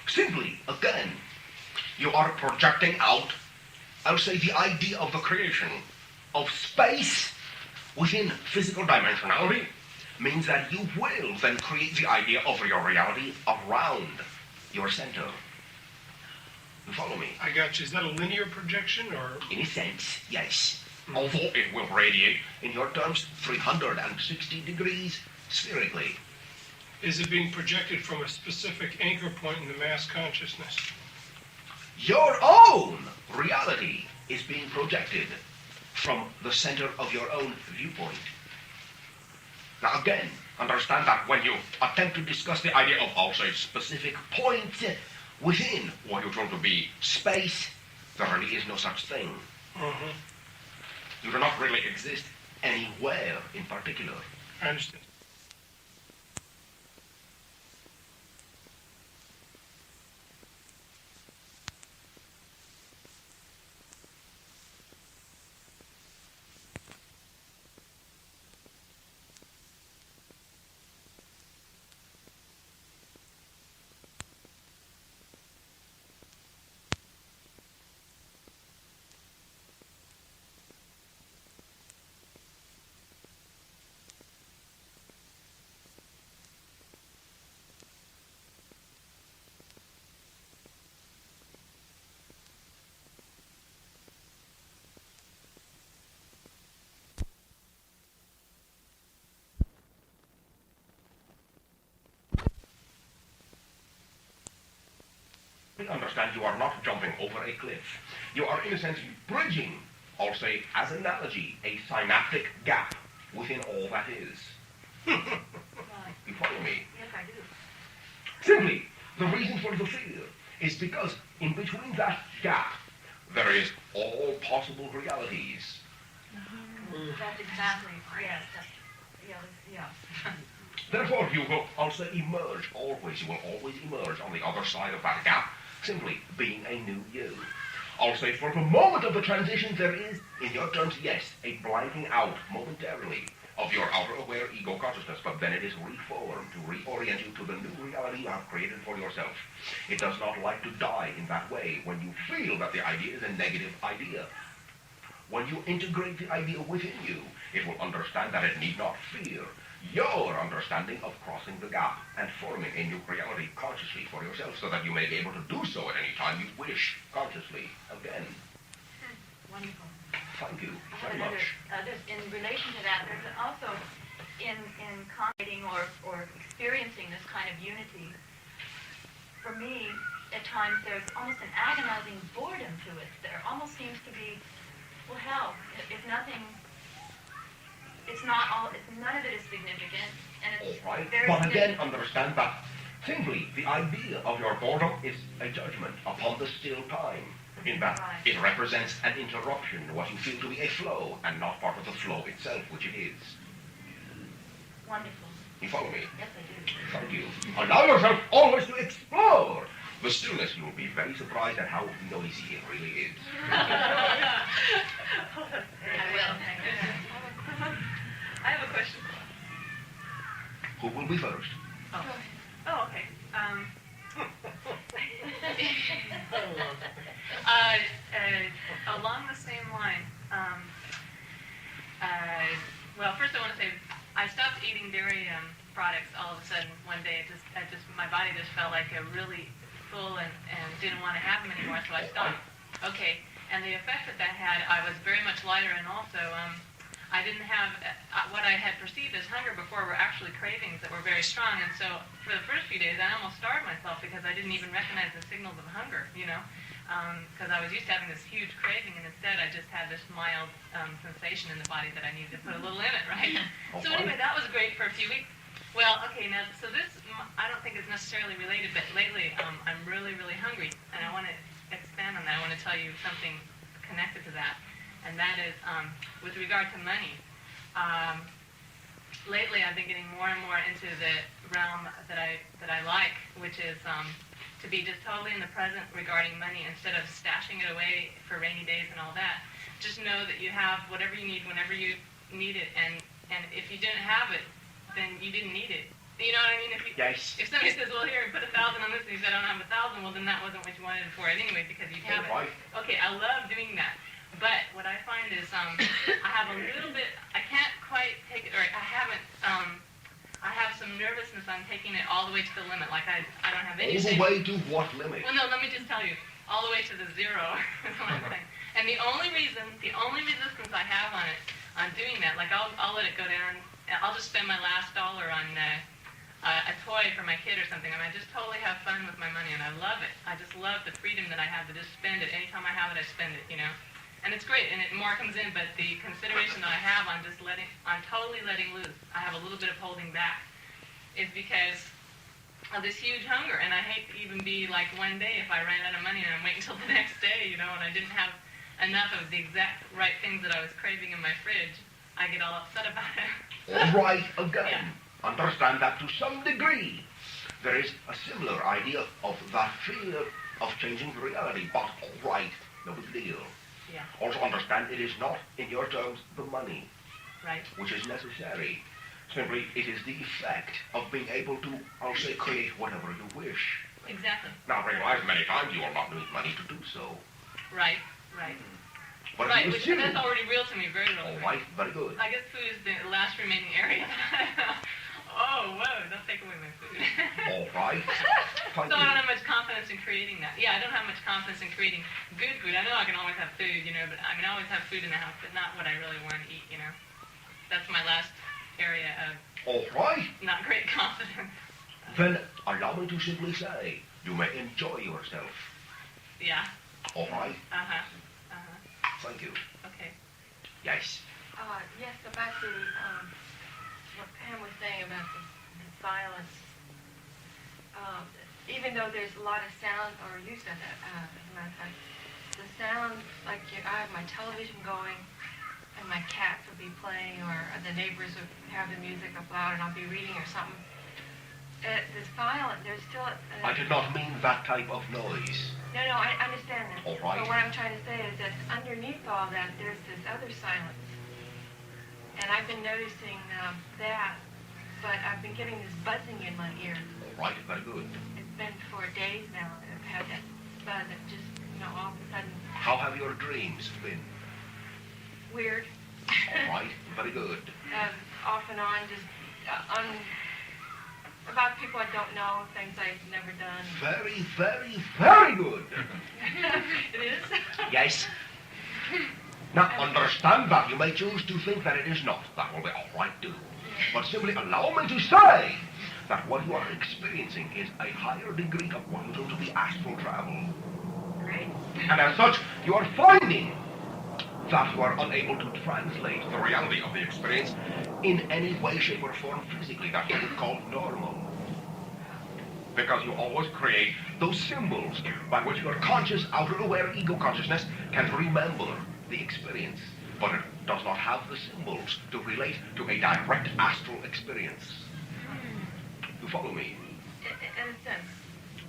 Simply, again, you are projecting out, I'll say, the idea of the creation of space within physical dimensionality means that you will then create the idea of your reality around your center. You follow me? I got you. Is that a linear projection or? In a sense, yes. although it will radiate, in your terms, 360 degrees spherically. Is it being projected from a specific anchor point in the mass consciousness? Your own reality is being projected from the center of your own viewpoint. Now again, understand that when you attempt to discuss the idea of, I'll say, specific points within what you're told to be space, there really is no such thing. You do not really exist anywhere in particular. I understand. Understand, you are not jumping over a cliff. You are, in a sense, bridging, I'll say, as analogy, a synaptic gap within all that is. You follow me? Yes, I do. Simply, the reason for the fear is because in between that gap, there is all possible realities. That's exactly, yes. Yeah. Therefore, you will also emerge, always, you will always emerge on the other side of that gap, simply being a new you. I'll say for the moment of the transition, there is, in your terms, yes, a blanking out momentarily of your outer aware ego consciousness, but then it is reformed to reorient you to the new reality you have created for yourself. It does not like to die in that way when you feel that the idea is a negative idea. When you integrate the idea within you, it will understand that it need not fear your understanding of crossing the gap and forming a new reality consciously for yourself so that you may be able to do so at any time you wish, consciously, again. Wonderful. Thank you I very have much. in relation to that, there's also in contemplating or experiencing this kind of unity, for me, at times there's almost an agonizing boredom to it. There almost seems to be, well, hell, if nothing, it's not all, none of it is significant, and it's All right, very but again, significant. understand that simply the idea of your boredom is a judgment upon the still time, in that Right. it represents an interruption, what you feel to be a flow, and not part of the flow itself, which it is. Wonderful. You follow me? Yes, I do. Thank you. Allow yourself always to explore the stillness. You will be very surprised at how noisy it really is. I will. I have a question. Who will be first? Oh, okay. Along the same line, well, first I want to say I stopped eating dairy products all of a sudden one day. My body just felt like a really full and didn't want to have them anymore, so I stopped. Okay, and the effect that had, I was very much lighter, and also I didn't have what I had perceived as hunger before were actually cravings that were very strong, and so for the first few days I almost starved myself because I didn't even recognize the signals of hunger, because I was used to having this huge craving, and instead I just had this mild sensation in the body that I needed to put a little in it, right? So anyway, that was great for a few weeks. Well, okay, now, so this, I don't think is necessarily related, but lately I'm really, really hungry, and I want to expand on that. I want to tell you something connected to that, and that is with regard to money. Lately I've been getting more and more into the realm that I like, which is to be just totally in the present regarding money instead of stashing it away for rainy days and all that. Just know that you have whatever you need whenever you need it, and if you didn't have it, then you didn't need it. You know what I mean? Yes. If somebody says, well, here, put 1,000 on this, and you said, I don't have 1,000, well, then that wasn't what you wanted it for it anyway, because you have it. Right. Okay, I love doing that. But what I find is I have a little bit, I can't quite take it, or I haven't, I have some nervousness on taking it all the way to the limit. Like I don't have All anything. the way to what limit? Well, no, let me just tell you. All the way to the zero is what I'm saying. And the only resistance I have on it, on doing that, like I'll let it go down. I'll just spend my last dollar on a toy for my kid or something, and I just totally have fun with my money, and I love it. I just love the freedom that I have to just spend it. Anytime I have it, I spend it, you know. And it's great, and more comes in, but the consideration that I have on totally letting loose, I have a little bit of holding back, is because of this huge hunger. And I hate to even be like one day if I ran out of money and I'm waiting until the next day, you know, and I didn't have enough of the exact right things that I was craving in my fridge. I get all upset about it. All right, again. Understand that to some degree there is a similar idea of that fear of changing the reality, but all right, no big deal. Yeah. Also understand it is not, in your terms, the money Right. which is necessary. Simply, it is the effect of being able to, I'll say, create whatever you wish. Exactly. Now realize many times you will not need money to do so. Right. Right. But Right, if you which assume, that's already real to me, very real. all right, very good. I guess food is the last remaining area. Oh, whoa, don't take away my food. All right. So Thank I don't you. have much confidence in creating that. Yeah, I don't have much confidence in creating good food. I know I can always have food, you know, but I mean, I always have food in the house, but not what I really want to eat, you know. That's my last area of All right. not great confidence. Then allow me to simply say, you may enjoy yourself. Yeah. All right. Uh-huh. Thank you. Okay. Yes. Yes, about what Pam was saying about the silence. Even though there's a lot of sound, or you said that, as a matter of fact, the sound, like I have my television going, and my cats will be playing, or the neighbors would have the music up loud, and I'll be reading or something. The silence, there's still I did not mean that type of noise. No, I understand that. All right. But what I'm trying to say is that underneath all that, there's this other silence. And I've been noticing that, but I've been getting this buzzing in my ear. All right, very good. It's been for days now that I've had that buzz that just, all of a sudden, How have your dreams been? weird. All right, very good. Off and on, just about people I don't know, things I've never done. Very, very, very good. It is? Yes. Now, understand that. You may choose to think that it is not. That will be all right, too. But simply allow me to say that what you are experiencing is a higher degree of what you know to be astral travel. Great. And as such, you are finding that you are unable to translate the reality of the experience in any way, shape, or form physically that you would call normal. Because you always create those symbols by which your conscious, outer-aware ego consciousness can remember the experience. But it does not have the symbols to relate to a direct astral experience. You follow me? In a sense.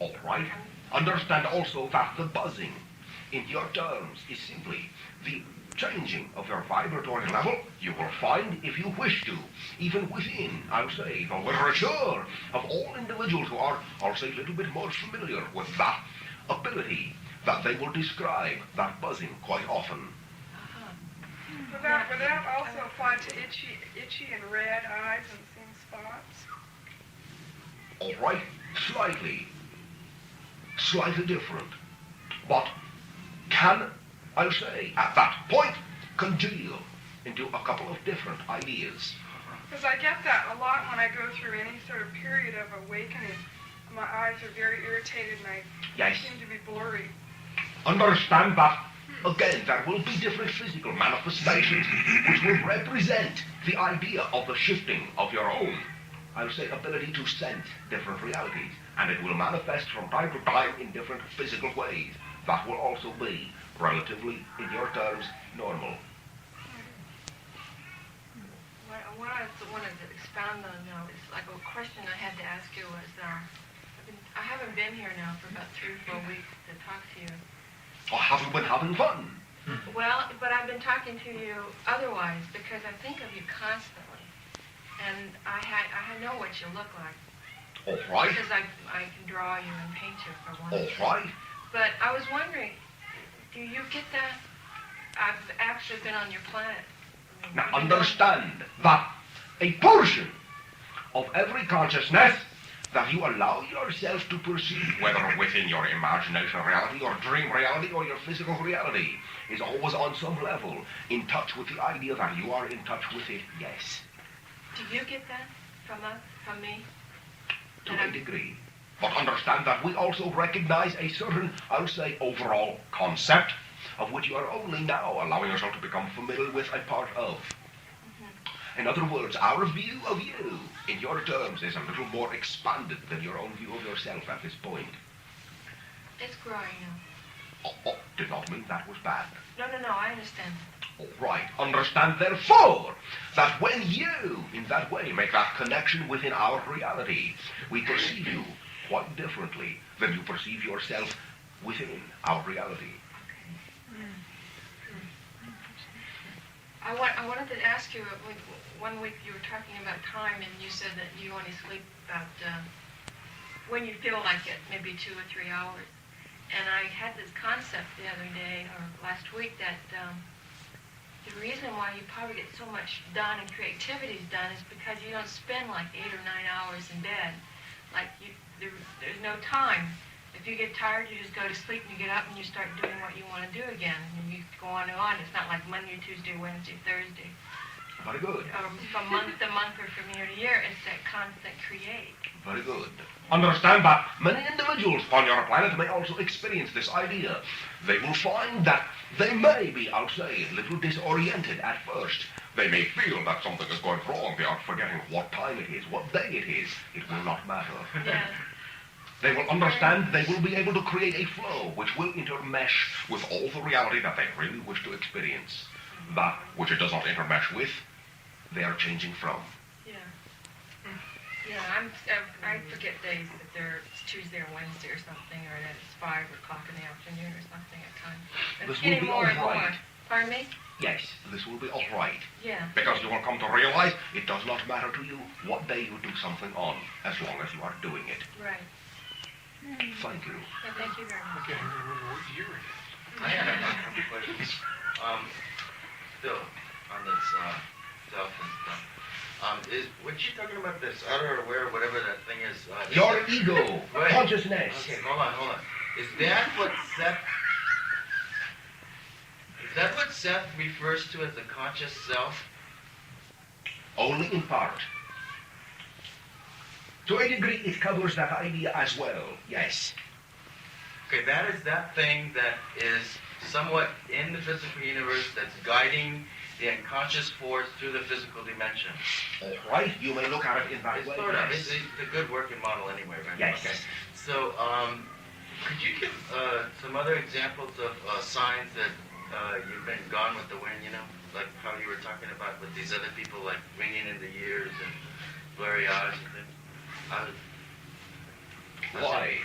All right. Understand also that the buzzing, in your terms, is simply the changing of your vibratory level. You will find, if you wish to, even within, I'll say, the literature of all individuals who are, I'll say, a little bit more familiar with that ability, that they will describe that buzzing quite often. Would that also apply to itchy and red eyes and seeing spots? All right, slightly different, but can, I'll say, at that point, congeal into a couple of different ideas. Because I get that a lot when I go through any sort of period of awakening. My eyes are very irritated and I Yes. seem to be blurry. Understand that, again, there will be different physical manifestations which will represent the idea of the shifting of your own, I'll say, ability to sense different realities. And it will manifest from time to time in different physical ways. That will also be relatively, in your terms, normal. What I wanted to expound on now is like a question I had to ask you was, I haven't been here now for about 3 or 4 weeks to talk to you. Or have you been having fun? Well, but I've been talking to you otherwise because I think of you constantly. And I know what you look like. All right. Because I can draw you and paint you for one. All right. But I was wondering, do you get that? I've actually been on your planet. Now understand that a portion of every consciousness that you allow yourself to perceive, whether within your imagination reality or dream reality or your physical reality, is always on some level in touch with the idea that you are in touch with it, yes. Do you get that from me? To a degree. But understand that we also recognize a certain, I'll say, overall concept of which you are only now allowing yourself to become familiar with a part of. In other words, our view of you, in your terms, is a little more expanded than your own view of yourself at this point. It's growing now. Did not mean that was bad. No, I understand. All right. Understand, therefore, that when you, in that way, make that connection within our reality, we perceive you quite differently than you perceive yourself within our reality. I wanted to ask you, one week you were talking about time, and you said that you only sleep about, when you feel like it, maybe 2 or 3 hours. And I had this concept the other day, or last week, that the reason why you probably get so much done and creativity is done is because you don't spend like 8 or 9 hours in bed. Like, there's no time. If you get tired, you just go to sleep and you get up and you start doing what you want to do again. And you go on and on. It's not like Monday, Tuesday, Wednesday, Thursday. Very good. From month to month or from year to year, it's that constant create. Very good. Understand that many individuals upon your planet may also experience this idea. They will find that they may be, I'll say, a little disoriented at first. They may feel that something is going wrong. They are forgetting what time it is, what day it is. It will not matter. Yeah. They will understand, they will be able to create a flow which will intermesh with all the reality that they really wish to experience. That which it does not intermesh with, they are changing from. Yeah, I forget days that it's Tuesday or Wednesday or something, or that it's 5 o'clock in the afternoon or something at times. It's This will getting be more all and more. right. Pardon me? Yes, this will be all right. Yeah. Because you will come to realize it does not matter to you what day you do something on, as long as you are doing it. Right. Thank you. Yeah, thank you very much. Okay, I don't remember what year it is. I had a couple questions. Still on this self and stuff. Is what you talking about, this outer aware, whatever that thing is? Your ego, Wait. consciousness. Okay, hold on. Is that what Seth refers to as the conscious self? Only in part. To a degree, it covers that idea as well, yes. Okay, that is that thing that is somewhat in the physical universe that's guiding the unconscious force through the physical dimension. All right, you may look at it in that way. Sort of. Yes. It's a good working model anyway, right? Yes. Okay. So, could you give some other examples of signs that you've been gone with the wind, like how you were talking about with these other people, like ringing in the ears and blurry eyes and things? Why?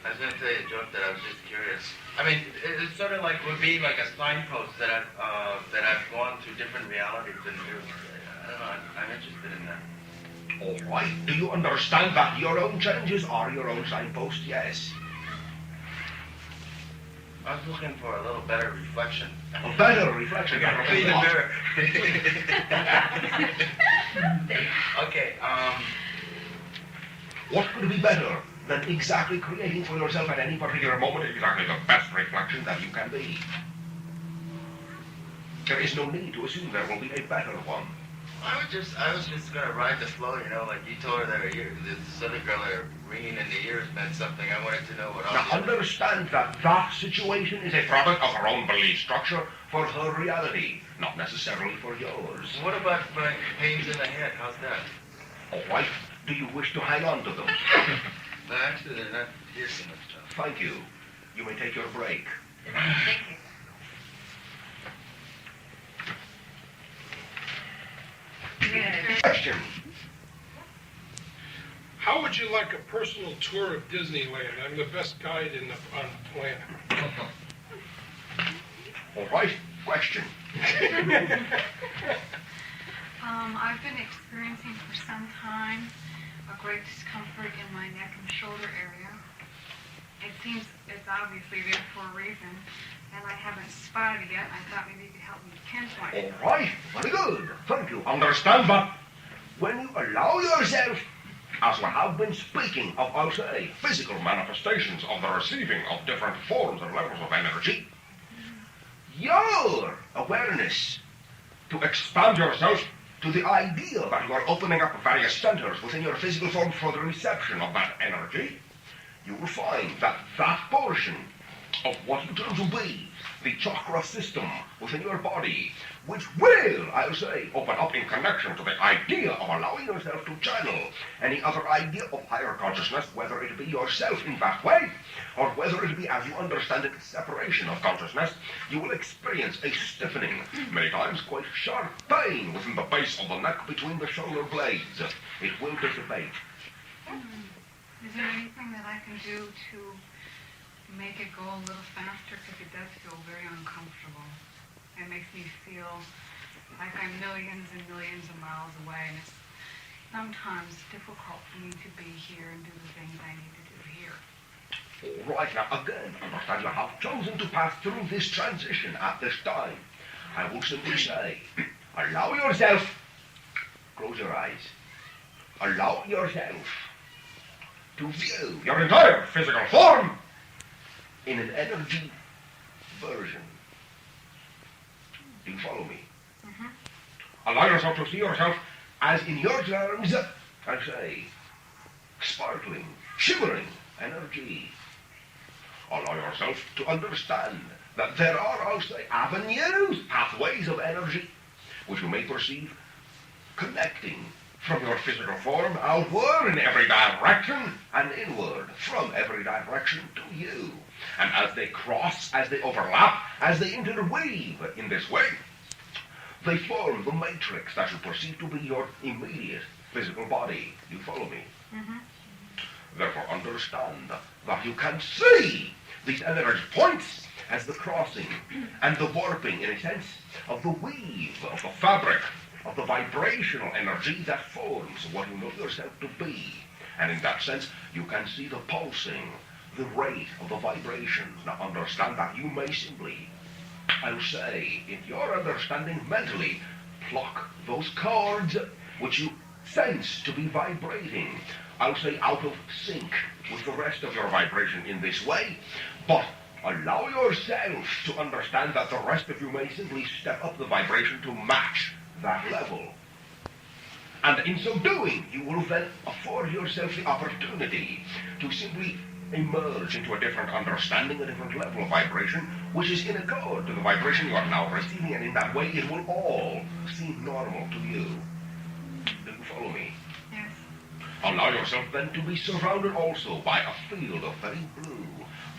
I was going to tell you a joke that I was just curious. I mean, it's sort of like would be like a signpost that I've gone through different realities, and I don't know. I'm interested in that. All right. Do you understand that your own changes are your own signposts? Yes. I was looking for a little better reflection. A better reflection. I clean the mirror. Okay. What could be better than exactly creating for yourself at any particular moment exactly the best reflection that you can be? There is no need to assume there will be a better one. I was just gonna ride the flow, like you told her that this other girl her ringing in the ears meant something. I wanted to know what all Now the other- understand that situation is a product of her own belief structure for her reality, not necessarily for yours. What about pains in the head? How's that? All right. Do you wish to hang on to them? No, actually, they're not here so much. Thank you. You may take your break. Thank you. Question. How would you like a personal tour of Disneyland? I'm the best guide on the planet. All right. Question. I've been experiencing for some time a great discomfort in my neck and shoulder area. It seems it's obviously there for a reason, and I haven't spotted it yet. I thought maybe you could help me pinpoint it. All right. Very good. Thank you. Understand, but when you allow yourself as we have been speaking of, I'll say, physical manifestations of the receiving of different forms and levels of energy, your awareness to expand yourself to the idea that you are opening up various centers within your physical form for the reception of that energy, you will find that that portion of what you term to be the chakra system within your body, which will, I'll say, open up in connection to the idea of allowing yourself to channel any other idea of higher consciousness, whether it be yourself in that way, or whether it be, as you understand it, separation of consciousness, you will experience a stiffening, many times quite sharp pain within the base of the neck between the shoulder blades. It will dissipate. Is there anything that I can do to make it go a little faster? Because it does feel very uncomfortable. It makes me feel like I'm millions and millions of miles away, and it's sometimes difficult for me to be here and do the things I need to do here. All right, now again, understand you have chosen to pass through this transition at this time. I will simply say, allow yourself, close your eyes, allow yourself to view your entire physical form in an energy version. Do you follow me? Allow yourself to see yourself as in your terms, I say, sparkling, shimmering energy. Allow yourself to understand that there are, I'll say, avenues, pathways of energy, which you may perceive connecting from your physical form outward in every direction and inward from every direction to you. And as they cross, as they overlap, as they interweave in this way, they form the matrix that you perceive to be your immediate physical body. You follow me? Therefore, understand that you can see these energy points as the crossing and the warping, in a sense, of the weave, of the fabric, of the vibrational energy that forms what you know yourself to be. And in that sense, you can see the pulsing, the rate of the vibrations. Now understand that you may simply, I'll say, in your understanding mentally, pluck those chords which you sense to be vibrating, I'll say, out of sync with the rest of your vibration in this way, but allow yourself to understand that the rest of you may simply step up the vibration to match that level. And in so doing, you will then afford yourself the opportunity to simply emerge into a different understanding, a different level of vibration, which is in accord to the vibration you are now receiving, and in that way it will all seem normal to you. Do you follow me? Yes. Allow yourself then to be surrounded also by a field of very blue,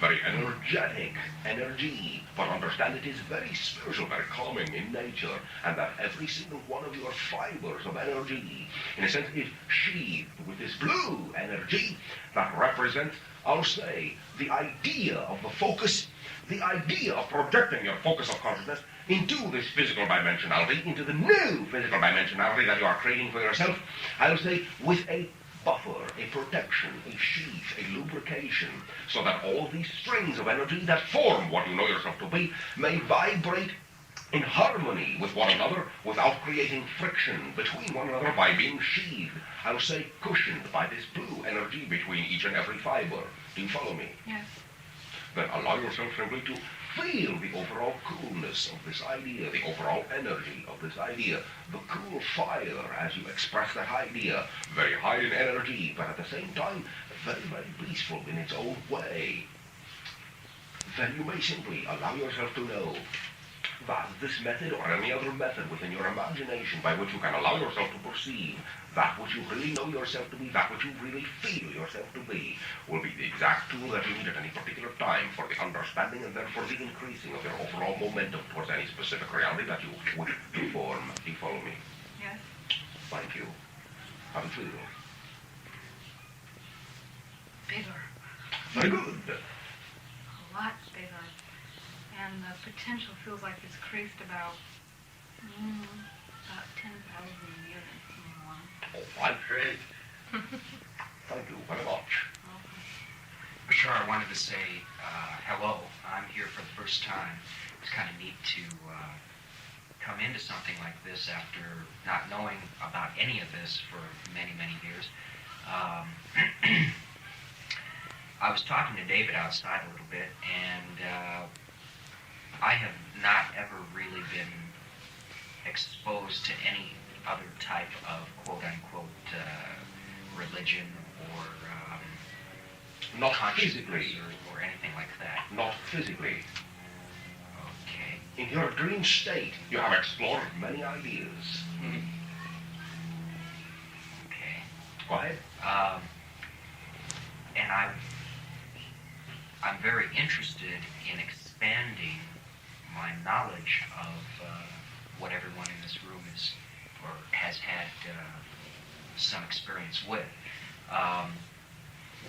very energetic energy, but understand it is very spiritual, very calming in nature, and that every single one of your fibers of energy, in a sense, is sheathed with this blue energy that represents, I'll say, the idea of the focus, the idea of projecting your focus of consciousness into this physical dimensionality, into the new physical dimensionality that you are creating for yourself, I'll say, with a buffer, a protection, a sheath, a lubrication, so that all these strings of energy that form what you know yourself to be may vibrate in harmony with one another without creating friction between one another by being sheathed, I'll say cushioned by this blue energy between each and every fiber. Do you follow me? Yes. Then allow yourself simply to feel the overall coolness of this idea, the overall energy of this idea, the cool fire as you express that idea, very high in energy, but at the same time very, very peaceful in its own way. Then you may simply allow yourself to know that this method or any other method within your imagination by which you can allow yourself to perceive that which you really know yourself to be, that which you really feel yourself to be, will be the exact tool that you need at any particular time for the understanding and then for the increasing of your overall momentum towards any specific reality that you wish to form. Do you follow me? Yes. Thank you. How do you feel? Bigger. Very good. A lot bigger. And the potential feels like it's creased about 10,000 units more. Oh, that's great. Thank you very much. Bashar, I wanted to say hello. I'm here for the first time. It's kind of neat to come into something like this after not knowing about any of this for many, many years. Um, I was talking to David outside a little bit, and I have not ever really been exposed to any other type of quote-unquote religion or Not consciousness physically. or anything like that. Not physically. Okay. In your dream state, you have explored many ideas. Okay. Go ahead. And I'm very interested in expanding my knowledge of what everyone in this room is or has had some experience with.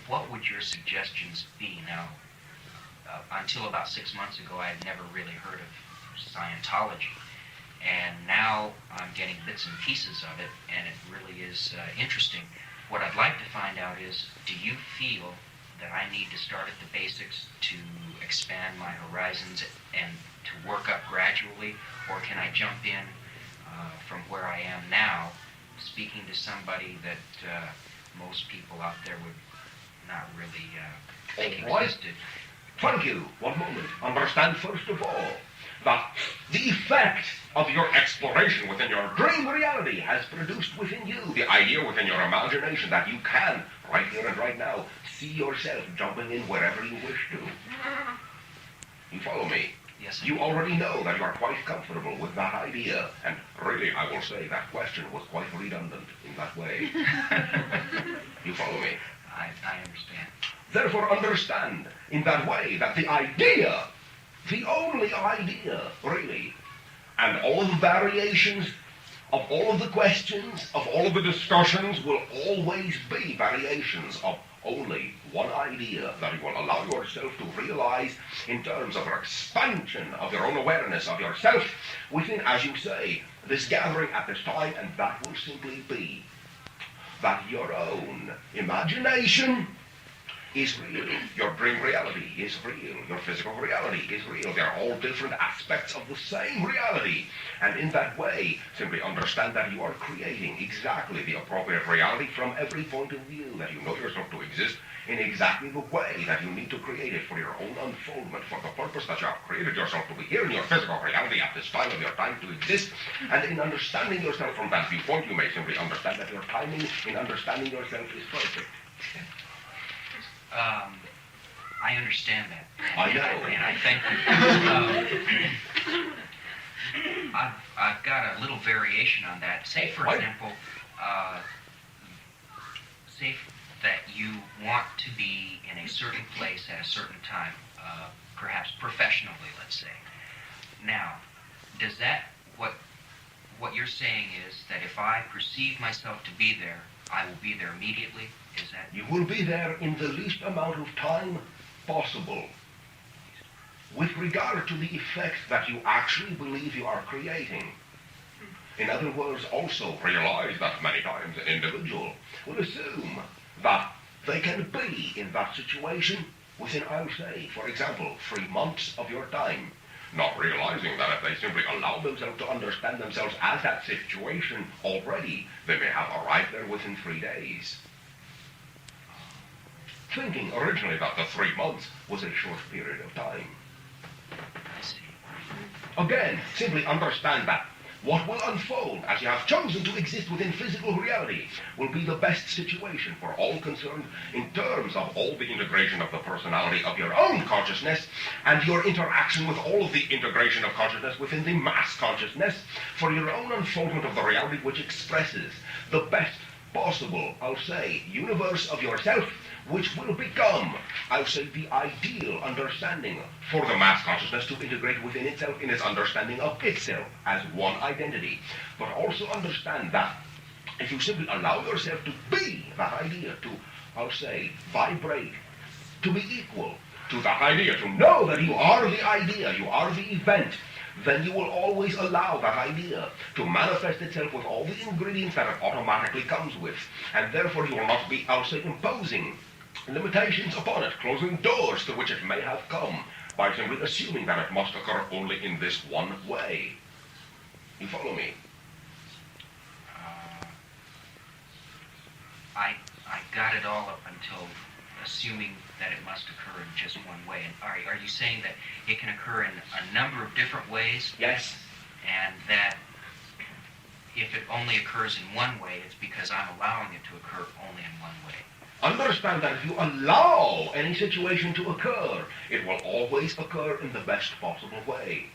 What would your suggestions be now? Until about 6 months ago, I had never really heard of Scientology, and now I'm getting bits and pieces of it, and it really is interesting. What I'd like to find out is, do you feel that I need to start at the basics to expand my horizons and to work up gradually, or can I jump in from where I am now, speaking to somebody that most people out there would not really think All right. existed? Thank you. One moment. Understand first of all that the effect of your exploration within your dream reality has produced within you the idea within your imagination that you can, right here and right now, see yourself jumping in wherever you wish to. You follow me? Yes. You already know that you are quite comfortable with that idea, and really, I will say that question was quite redundant in that way. You follow me? I understand. Therefore, understand in that way that the idea, the only idea, really, and all of the variations of all of the questions, of all of the discussions will always be variations of only one idea that you will allow yourself to realize in terms of your expansion of your own awareness of yourself within, as you say, this gathering at this time, and that will simply be that your own imagination is real. Your dream reality is real. Your physical reality is real. They're all different aspects of the same reality. And in that way, simply understand that you are creating exactly the appropriate reality from every point of view, that you know yourself to exist in exactly the way that you need to create it for your own unfoldment, for the purpose that you have created yourself to be here in your physical reality at this time of your time to exist. And in understanding yourself from that viewpoint, you may simply understand that your timing in understanding yourself is perfect. I understand that. I know. And I thank you. I've got a little variation on that. Say, for What? example, say that you want to be in a certain place at a certain time, perhaps professionally, let's say. Now, does that, what you're saying is that if I perceive myself to be there, I will be there immediately? Is that... You will be there in the least amount of time possible. With regard to the effect that you actually believe you are creating. In other words, also realize that many times an individual will assume that they can be in that situation within, I'll say, for example, 3 months of your time, not realizing that if they simply allow themselves to understand themselves as that situation already, they may have arrived there within 3 days. Thinking originally that the 3 months was a short period of time. I see. Again, simply understand that what will unfold as you have chosen to exist within physical reality will be the best situation for all concerned in terms of all the integration of the personality of your own consciousness and your interaction with all of the integration of consciousness within the mass consciousness for your own unfoldment of the reality which expresses the best possible, I'll say, universe of yourself, which will become, I'll say, the ideal understanding for the mass consciousness to integrate within itself in its understanding of itself as one identity. But also understand that if you simply allow yourself to be that idea, to, I'll say, vibrate, to be equal to that idea, to know that you are the idea, you are the event, then you will always allow that idea to manifest itself with all the ingredients that it automatically comes with. And therefore you will not be, I'll say, imposing limitations upon it, closing doors to which it may have come, by simply assuming that it must occur only in this one way. You follow me? I got it all up until assuming that it must occur in just one way. And are you saying that it can occur in a number of different ways? Yes. And that if it only occurs in one way, it's because I'm allowing it to occur only in one way. Understand that if you allow any situation to occur, it will always occur in the best possible way.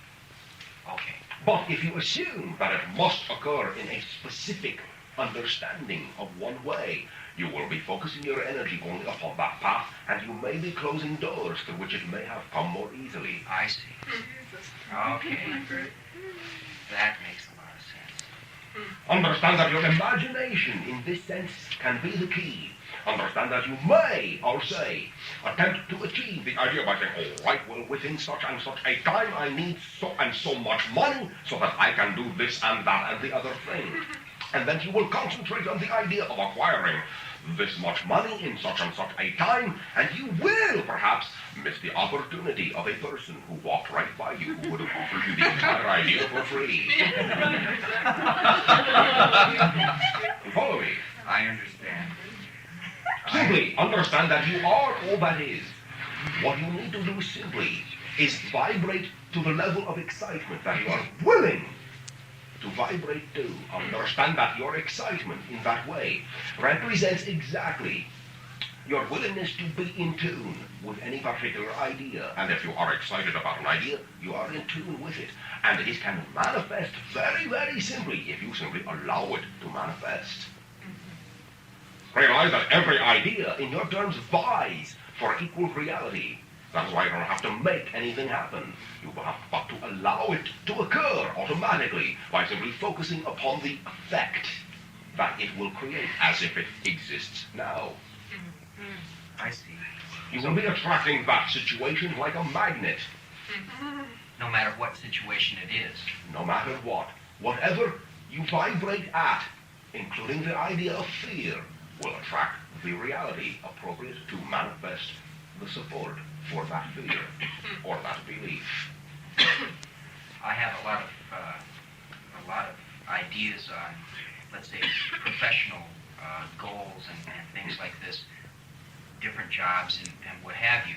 Okay. But if you assume that it must occur in a specific understanding of one way, you will be focusing your energy only upon that path, and you may be closing doors through which it may have come more easily. I see. Okay. That makes a lot of sense. Understand that your imagination, in this sense, can be the key. Understand that you may, I'll say, attempt to achieve the idea by saying, all right, well, within such and such a time, I need so and so much money so that I can do this and that and the other thing. And then you will concentrate on the idea of acquiring this much money in such and such a time, and you will perhaps miss the opportunity of a person who walked right by you who would have offered you the entire idea for free. You follow me? I understand. Simply understand that you are all that is. What you need to do simply is vibrate to the level of excitement that you are willing to vibrate to. Understand that your excitement in that way represents exactly your willingness to be in tune with any particular idea. And if you are excited about an idea, you are in tune with it. And it can manifest very, very simply if you simply allow it to manifest. Realize that every idea, in your terms, vies for equal reality. That's why you don't have to make anything happen. You have but to allow it to occur automatically by simply focusing upon the effect that it will create as if it exists now. I see. You will be attracting that situation like a magnet. No matter what situation it is. No matter what. Whatever you vibrate at, including the idea of fear, will attract the reality appropriate to manifest the support for that fear or that belief. I have a lot of ideas on, let's say, professional goals and things like this, different jobs and what have you.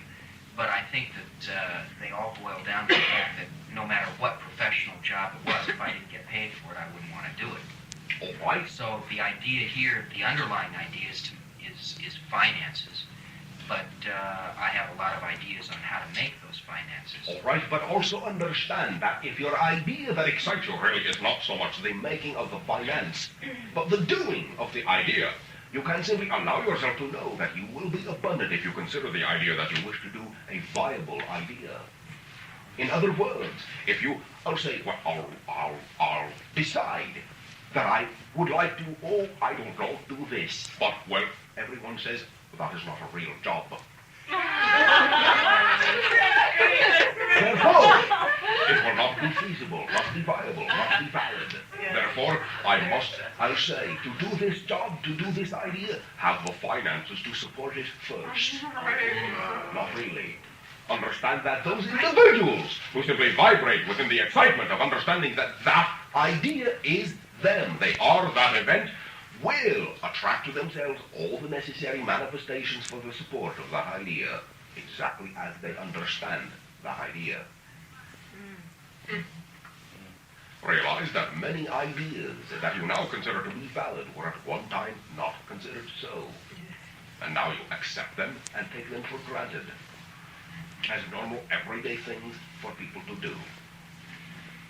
But I think that they all boil down to the fact that no matter what professional job it was, if I didn't get paid for it, I wouldn't want to do it. All right. So the idea here, the underlying idea is finances. But I have a lot of ideas on how to make those finances. All right, but also understand that if your idea that excites you really is not so much the making of the finance, but the doing of the idea, you can simply allow yourself to know that you will be abundant if you consider the idea that you wish to do a viable idea. In other words, if you, I'll say, well, I'll decide that I would like to, I don't know, do this. But, well, everyone says that is not a real job. Therefore, it will not be feasible, not be viable, not be valid. Therefore, I'll say, to do this job, to do this idea, have the finances to support it first. Not really. Understand that those individuals who simply vibrate within the excitement of understanding that that idea is them, they are that event, will attract to themselves all the necessary manifestations for the support of that idea, exactly as they understand that idea. Realize that many ideas that you now consider to be valid were at one time not considered so. And now you accept them and take them for granted as normal, everyday things for people to do.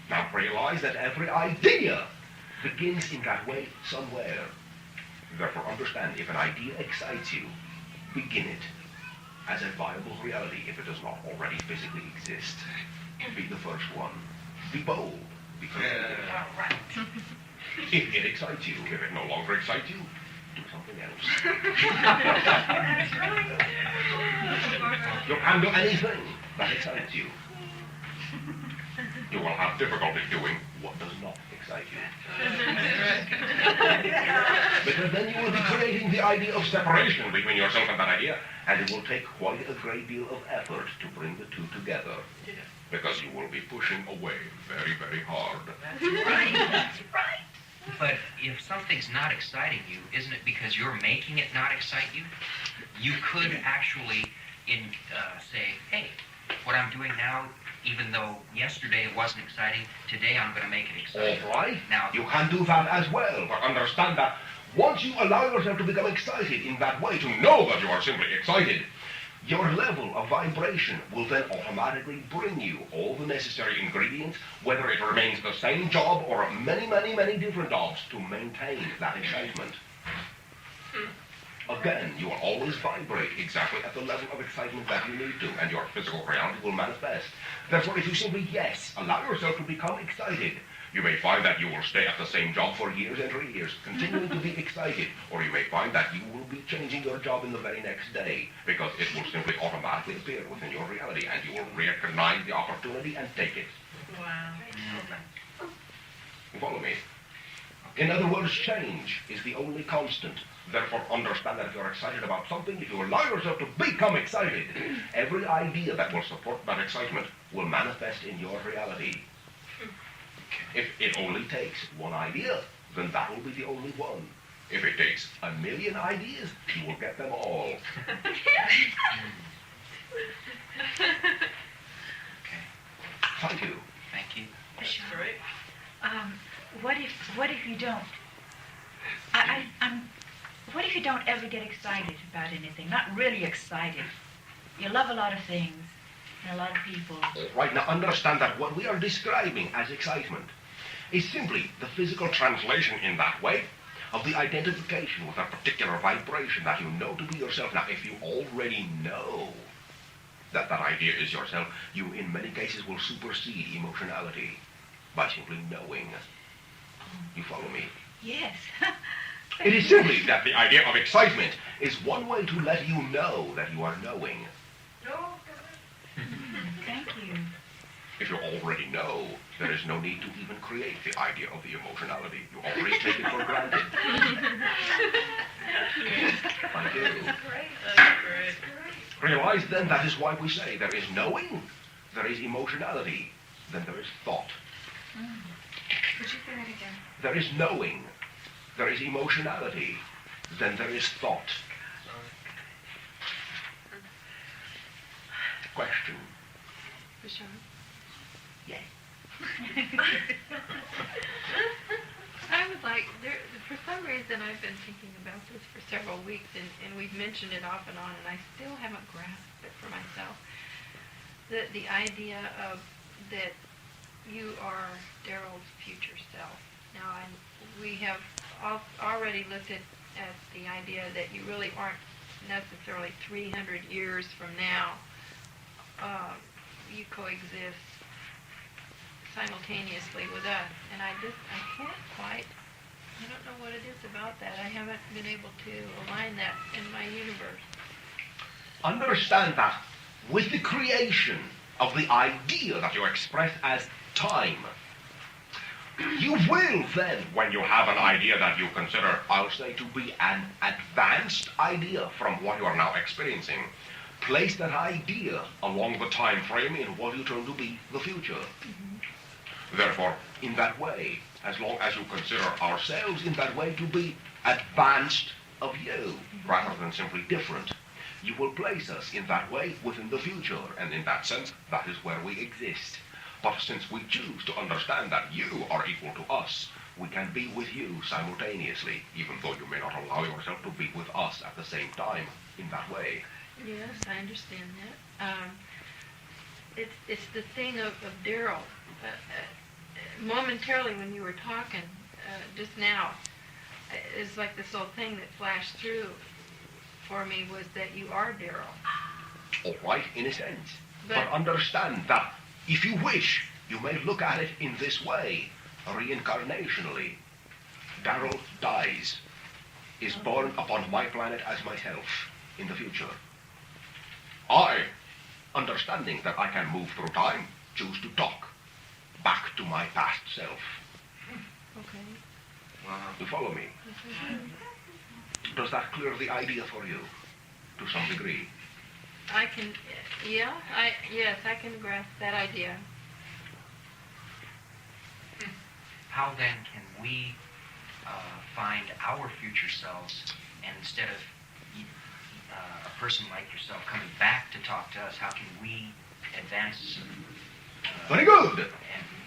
Now realize that every idea begins in that way somewhere. Therefore understand, if an idea excites you, begin it as a viable reality if it does not already physically exist. Be the first one. Be bold. Be creative. If it excites you, if it no longer excites you, do something else. You can do anything that excites you. You will have difficulty doing what does not excite you. Because then you will be creating the idea of separation between yourself and that idea, and it will take quite a great deal of effort to bring the two together. Because you will be pushing away very, very hard. That's right. That's right. But if something's not exciting you, isn't it because you're making it not excite you? You could actually say, hey, what I'm doing now, even though yesterday it wasn't exciting, today I'm going to make it exciting. All right. Now, You can do that as well, but understand that once you allow yourself to become excited in that way, to know that you are simply excited, your level of vibration will then automatically bring you all the necessary ingredients, whether it remains the same job or many, many, many different jobs, to maintain that excitement. Again, you will always vibrate exactly at the level of excitement that you need to, and your physical reality will manifest. Therefore, if you simply, yes, allow yourself to become excited, you may find that you will stay at the same job for years and years, continuing to be excited, or you may find that you will be changing your job in the very next day, because it will simply automatically appear within your reality, and you will recognize the opportunity and take it. Wow. You follow me? In other words, change is the only constant. Therefore, understand that if you're excited about something, if you allow yourself to become excited, every idea that will support that excitement will manifest in your reality. If it only takes one idea, then that will be the only one. If it takes 1,000,000 ideas, you will get them all. Thank you. thank you. That's great. What if you don't? What if you don't ever get excited about anything? Not really excited. You love a lot of things and a lot of people. Right, now understand that what we are describing as excitement is simply the physical translation in that way of the identification with a particular vibration that you know to be yourself. Now, if you already know that that idea is yourself, you in many cases will supersede emotionality by simply knowing. You follow me? Yes. It is simply that the idea of excitement is one way to let you know that you are knowing. Thank you. If you already know, there is no need to even create the idea of the emotionality. You already take it for granted. Thank you. That's great. Realize then that is why we say there is knowing, there is emotionality, then there is thought. Would you say that again? There is knowing, there is emotionality, then there is thought. Question. Bashar? Yes. I would like, for some reason I've been thinking about this for several weeks, and we've mentioned it off and on, and I still haven't grasped it for myself. The idea of that you are Daryl's future self. Now, we have already looked at the idea that you really aren't necessarily 300 years from now. You coexist simultaneously with us, and I can't quite, I don't know what it is about that. I haven't been able to align that in my universe. Understand that with the creation of the idea that you express as time, you will then, when you have an idea that you consider, I'll say, to be an advanced idea from what you are now experiencing, place that idea along the time frame in what you term to be the future. Mm-hmm. Therefore, in that way, as long as you consider ourselves in that way to be advanced of you, mm-hmm. rather than simply different, you will place us in that way within the future, and in that sense, that is where we exist. But since we choose to understand that you are equal to us, we can be with you simultaneously, even though you may not allow yourself to be with us at the same time in that way. Yes, I understand that. It's the thing of Daryl. Momentarily when you were talking just now, it's like this old thing that flashed through for me was that you are Daryl. All right, in a sense. But understand that if you wish, you may look at it in this way, reincarnationally. Daryl dies, is born upon my planet as myself in the future. I, understanding that I can move through time, choose to talk back to my past self. Okay. You follow me? Does that clear the idea for you to some degree? I can, yes, I can grasp that idea. How then can we find our future selves, and instead of a person like yourself coming back to talk to us, how can we advance? Very good.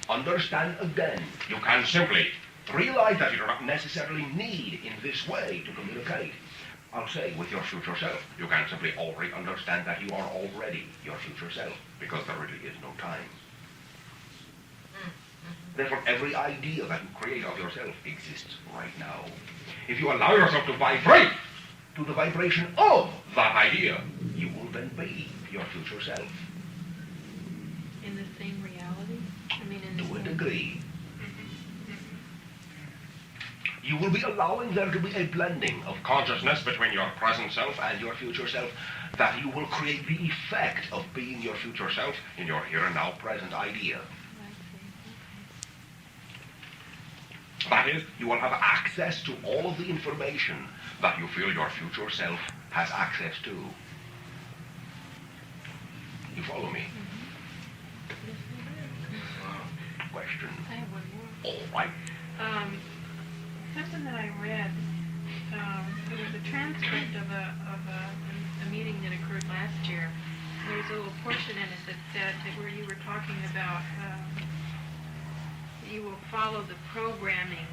Understand again. You can simply realize that you do not necessarily need in this way to communicate. I'll say with your future self. You can simply already understand that you are already your future self, because there really is no time. Therefore, every idea that you create of yourself exists right now. If you allow yourself to vibrate to the vibration of that idea, you will then be your future self. In the same reality? I mean, in the To a same... degree. You will be allowing there to be a blending of consciousness between your present self and your future self, that you will create the effect of being your future self in your here and now present idea. That is, you will have access to all of the information that you feel your future self has access to. You follow me? Question. I have one more. All right. Something that I read, there was a transcript of a meeting that occurred last year. There was a little portion in it that said that where you were talking about you will follow the programming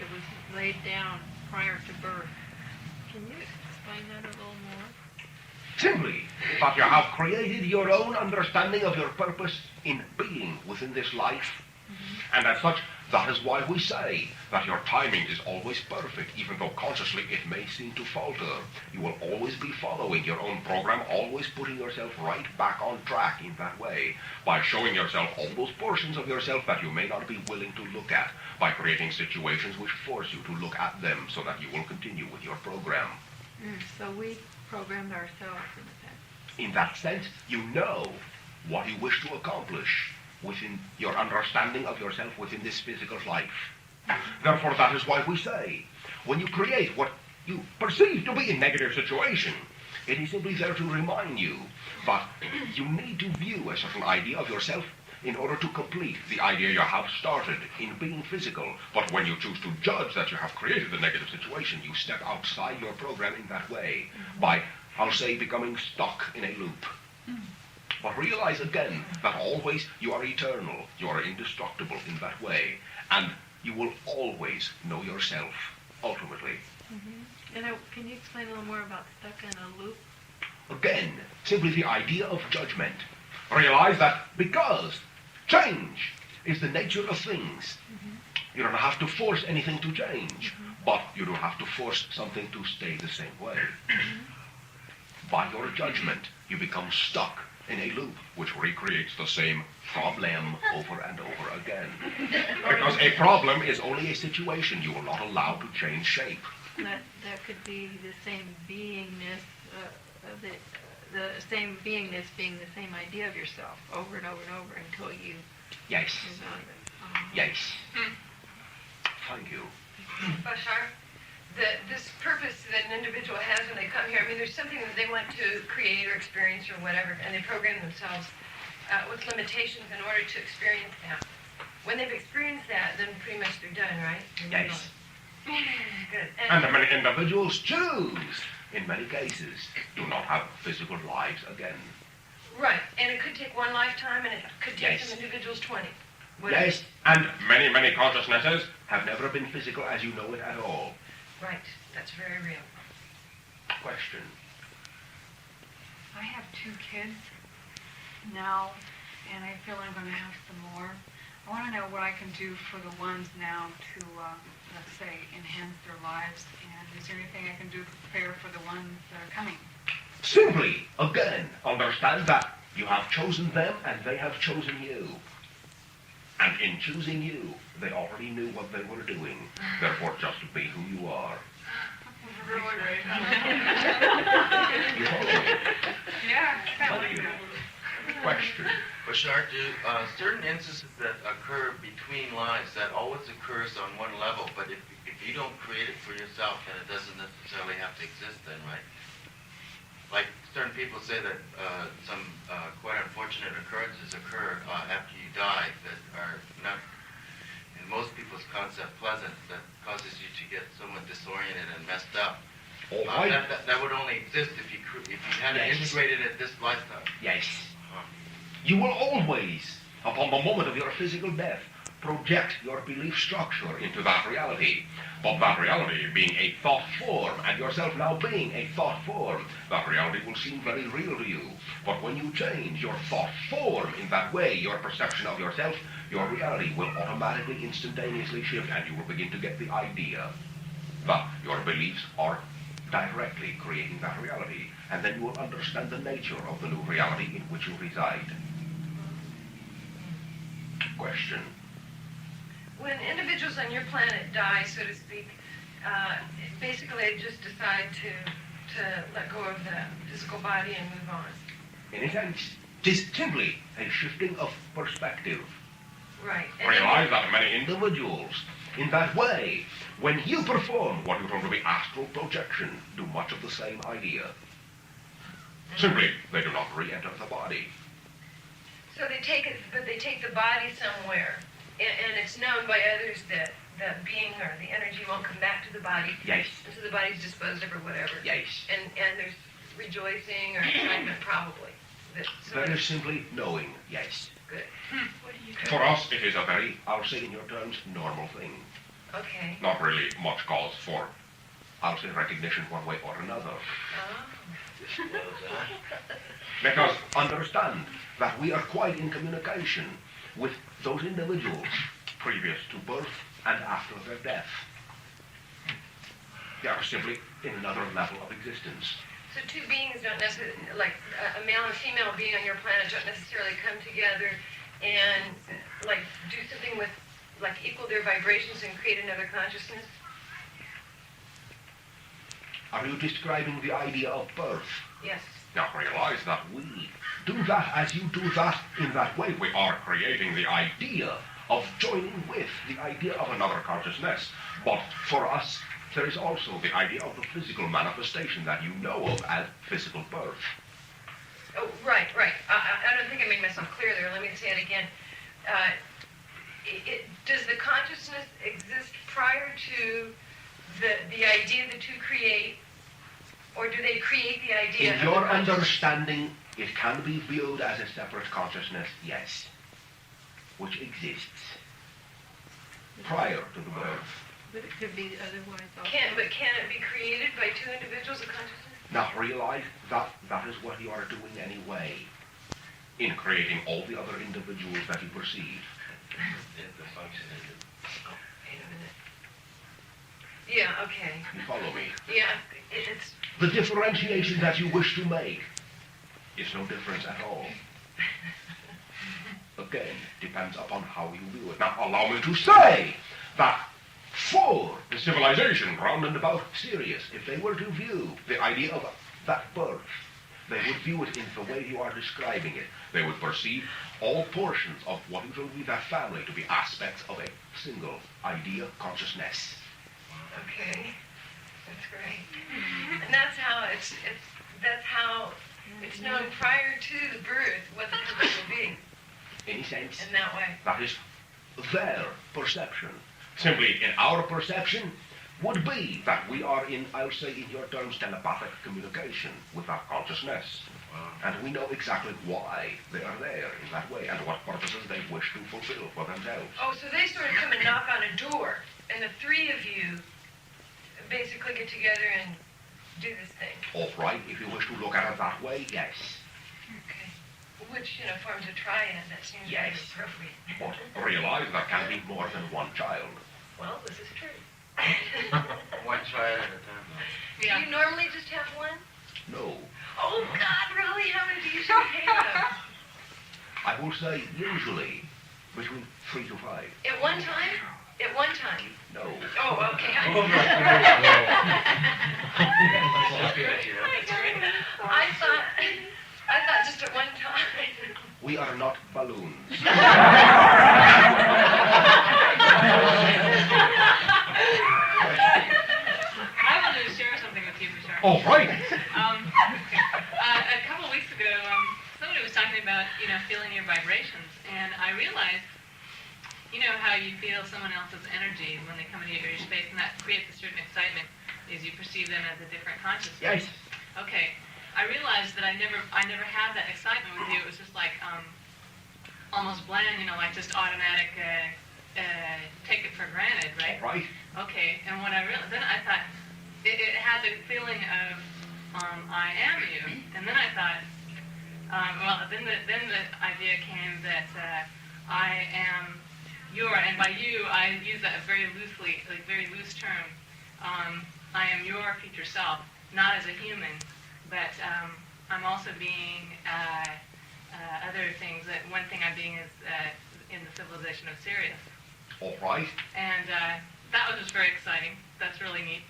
that was laid down prior to birth. Can you explain that a little more? Simply that you have created your own understanding of your purpose in being within this life. And as such, that is why we say that your timing is always perfect, even though consciously it may seem to falter. You will always be following your own program, always putting yourself right back on track in that way, by showing yourself all those portions of yourself that you may not be willing to look at, by creating situations which force you to look at them so that you will continue with your program. So we programmed ourselves in a sense. In that sense, you know what you wish to accomplish within your understanding of yourself within this physical life. Therefore, that is why we say, when you create what you perceive to be a negative situation, it is simply there to remind you that you need to view a certain idea of yourself in order to complete the idea you have started in being physical. But when you choose to judge that you have created the negative situation, you step outside your program in that way by, I'll say, becoming stuck in a loop. But realize again that always you are eternal, you are indestructible in that way, and you will always know yourself, ultimately. And can you explain a little more about stuck in a loop? Again, simply the idea of judgment. Realize that because change is the nature of things, you don't have to force anything to change, but you do have to force something to stay the same way. By your judgment, you become stuck in a loop which recreates the same problem over and over again. Because a problem is only a situation you will not allow to change shape. That could be the same beingness, the same beingness being the same idea of yourself over and over and over until you Yes. evaluate. Yes. Thank you. Bashar, this purpose that an individual has when they come here, I mean, there's something that they want to create or experience or whatever, and they program themselves with limitations in order to experience that. When they've experienced that, then pretty much they're done, right? Yes. Good. And many individuals choose, in many cases, do not have physical lives again. Right, and it could take one lifetime, and it could take Yes. some individuals 20. Yes, and many consciousnesses have never been physical as you know it at all. Right, that's very real. Question. I have 2 kids now, and I feel I'm going to have some more. I want to know what I can do for the ones now to, let's say, enhance their lives, and is there anything I can do to prepare for the ones that are coming? Simply, again, understand that you have chosen them and they have chosen you. And in choosing you, they already knew what they were doing. Therefore, just be who you are. Really great. You follow me? Yeah, Thank you. Question. Bashar, do certain instances that occur between lives, that always occurs on one level, but if you don't create it for yourself, then it doesn't necessarily have to exist then, right? Like certain people say that some quite unfortunate occurrences occur after you die that are not, in most people's concept pleasant that causes you to get somewhat disoriented and messed up. All right. That would only exist if you had it integrated at this lifetime. Yes. You will always, upon the moment of your physical death, project your belief structure into that reality. But that reality being a thought form, and yourself now being a thought form, that reality will seem very real to you. But when you change your thought form in that way, your perception of yourself, your reality will automatically, instantaneously shift, and you will begin to get the idea that your beliefs are directly creating that reality. And then you will understand the nature of the new reality in which you reside. Question. When individuals on your planet die, so to speak, basically they just decide to let go of the physical body and move on. In a sense, it is simply a shifting of perspective. Right. Realize that many individuals, in that way, when you perform what you term to be astral projection, do much of the same idea. Simply, they do not re-enter the body. So they take it, but they take the body somewhere, and it's known by others that the being or the energy won't come back to the body. Yes. And so the body's disposed of or whatever. Yes. And there's rejoicing or excitement probably. Very simply knowing, yes. Good. What do you do? For us, it is a very, I'll say in your terms, normal thing. Okay. Not really much cause for, I'll say, recognition one way or another. Oh. Because understand that we are quite in communication with those individuals previous to birth and after their death. They are simply in another level of existence. So two beings don't necessarily, like a male and female being on your planet don't necessarily come together and like do something with, like equal their vibrations and create another consciousness? Are you describing the idea of birth? Yes. Now realize that we do that as you do that in that way. We are creating the idea of joining with the idea of another consciousness. But for us, there is also the idea of the physical manifestation that you know of as physical birth. Oh, right. I don't think I made myself clear there. Let me say it again. Does the consciousness exist prior to the idea that you create, or do they create the idea? In your understanding, it can be viewed as a separate consciousness, yes, which exists prior to the birth. But it could be otherwise also. Can it be created by two individuals of consciousness? Now realize that that is what you are doing anyway, in creating all the other individuals that you perceive. Oh, wait a minute. Yeah, okay. You follow me? Yeah, it's... The differentiation that you wish to make is no difference at all. Again, depends upon how you view it. Now allow me to say that for the civilization round and about Sirius, if they were to view the idea of that birth, they would view it in the way you are describing it. They would perceive all portions of what will be that family to be aspects of a single idea consciousness. Okay, that's great. And that's how it's known prior to the birth what the purpose will be. In a sense, In that way. that is their perception. Simply, in our perception, would be that we are in, I'll say in your terms, telepathic communication with that consciousness. And we know exactly why they are there in that way and what purposes they wish to fulfill for themselves. Oh, so they sort of come and knock on a door, and the three of you basically get together and do this thing. All right, if you wish to look at it that way, yes. Okay. Which, forms a triad. That seems Yes. very appropriate. But realize there can be more than one child. Well, this is true. One triad at a time. Do you normally just have one? No. Oh, God, really? How many do you usually have? I will say usually between 3 to 5. At one time? At one time? No. Oh, okay. I thought just at one time. We are not balloons. I wanted to share something with you, Bashar. All right. A couple of weeks ago, somebody was talking about, feeling your vibrations, and I realized you know how you feel someone else's energy when they come into your space, and that creates a certain excitement, is you perceive them as a different consciousness. Yes. Okay. I realized that I never had that excitement with you. It was just like almost bland, you know, like just automatic, take it for granted, right? Right. Okay. And what I realized, then I thought it had the feeling of I am you, and then I thought, then the idea came that I am your, and by you I use that very loosely, like very loose term. I am your future self, not as a human, but I'm also being other things. That one thing I'm being is in the civilization of Sirius. All right. And that was just very exciting. That's really neat.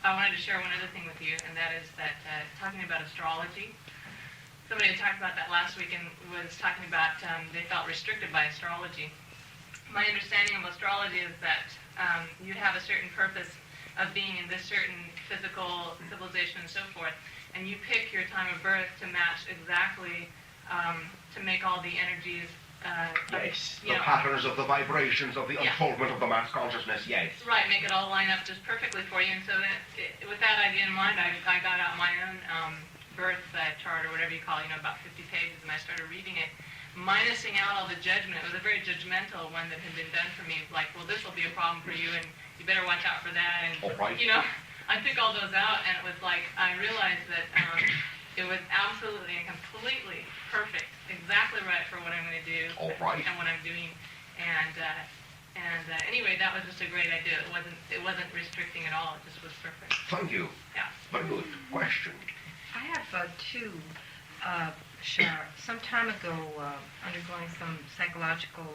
I wanted to share one other thing with you, and that is that talking about astrology. Somebody had talked about that last week and was talking about they felt restricted by astrology. My understanding of astrology is that you have a certain purpose of being in this certain physical civilization and so forth, and you pick your time of birth to match exactly, to make all the energies yes, the patterns of the vibrations of the unfoldment of the mass consciousness, yes. Right, make it all line up just perfectly for you. And so that, with that idea in mind, I got out my own birth chart, or whatever you call it, about 50 pages, and I started reading it, minusing out all the judgment. It was a very judgmental one that had been done for me, like, well, this will be a problem for you, and you better watch out for that. And, I took all those out, and it was like, I realized that it was absolutely and completely perfect, exactly right for what I'm going to do and what I'm doing. And anyway, that was just a great idea. It wasn't restricting at all. It just was perfect. Thank you. Yeah. Very good. Question. I have two. Bashar, some time ago, undergoing some psychological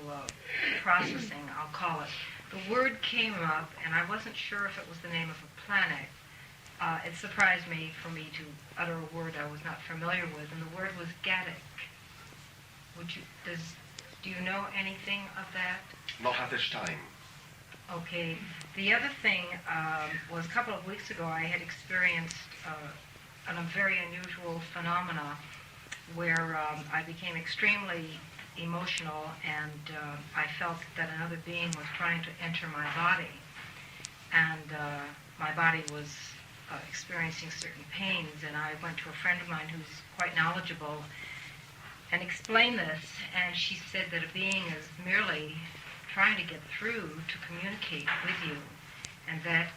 processing, I'll call it, the word came up, and I wasn't sure if it was the name of a planet. It surprised me for me to utter a word I was not familiar with, and the word was Gatic. Do you know anything of that? Not at this time. Okay. The other thing was a couple of weeks ago I had experienced a very unusual phenomena where I became extremely emotional, and I felt that another being was trying to enter my body, and my body was experiencing certain pains, and I went to a friend of mine who's quite knowledgeable and explained this, and she said that a being is merely trying to get through to communicate with you, and that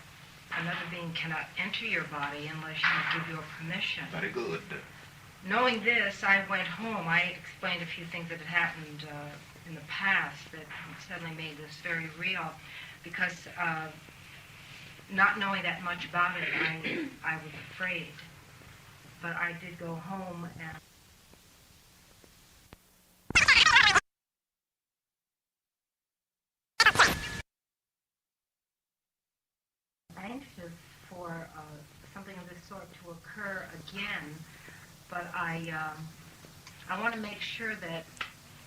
another being cannot enter your body unless you give your permission. Very good. Knowing this, I went home. I had explained a few things that had happened in the past that suddenly made this very real, because not knowing that much about it, I was afraid. But I did go home and anxious for something of this sort to occur again. But I want to make sure that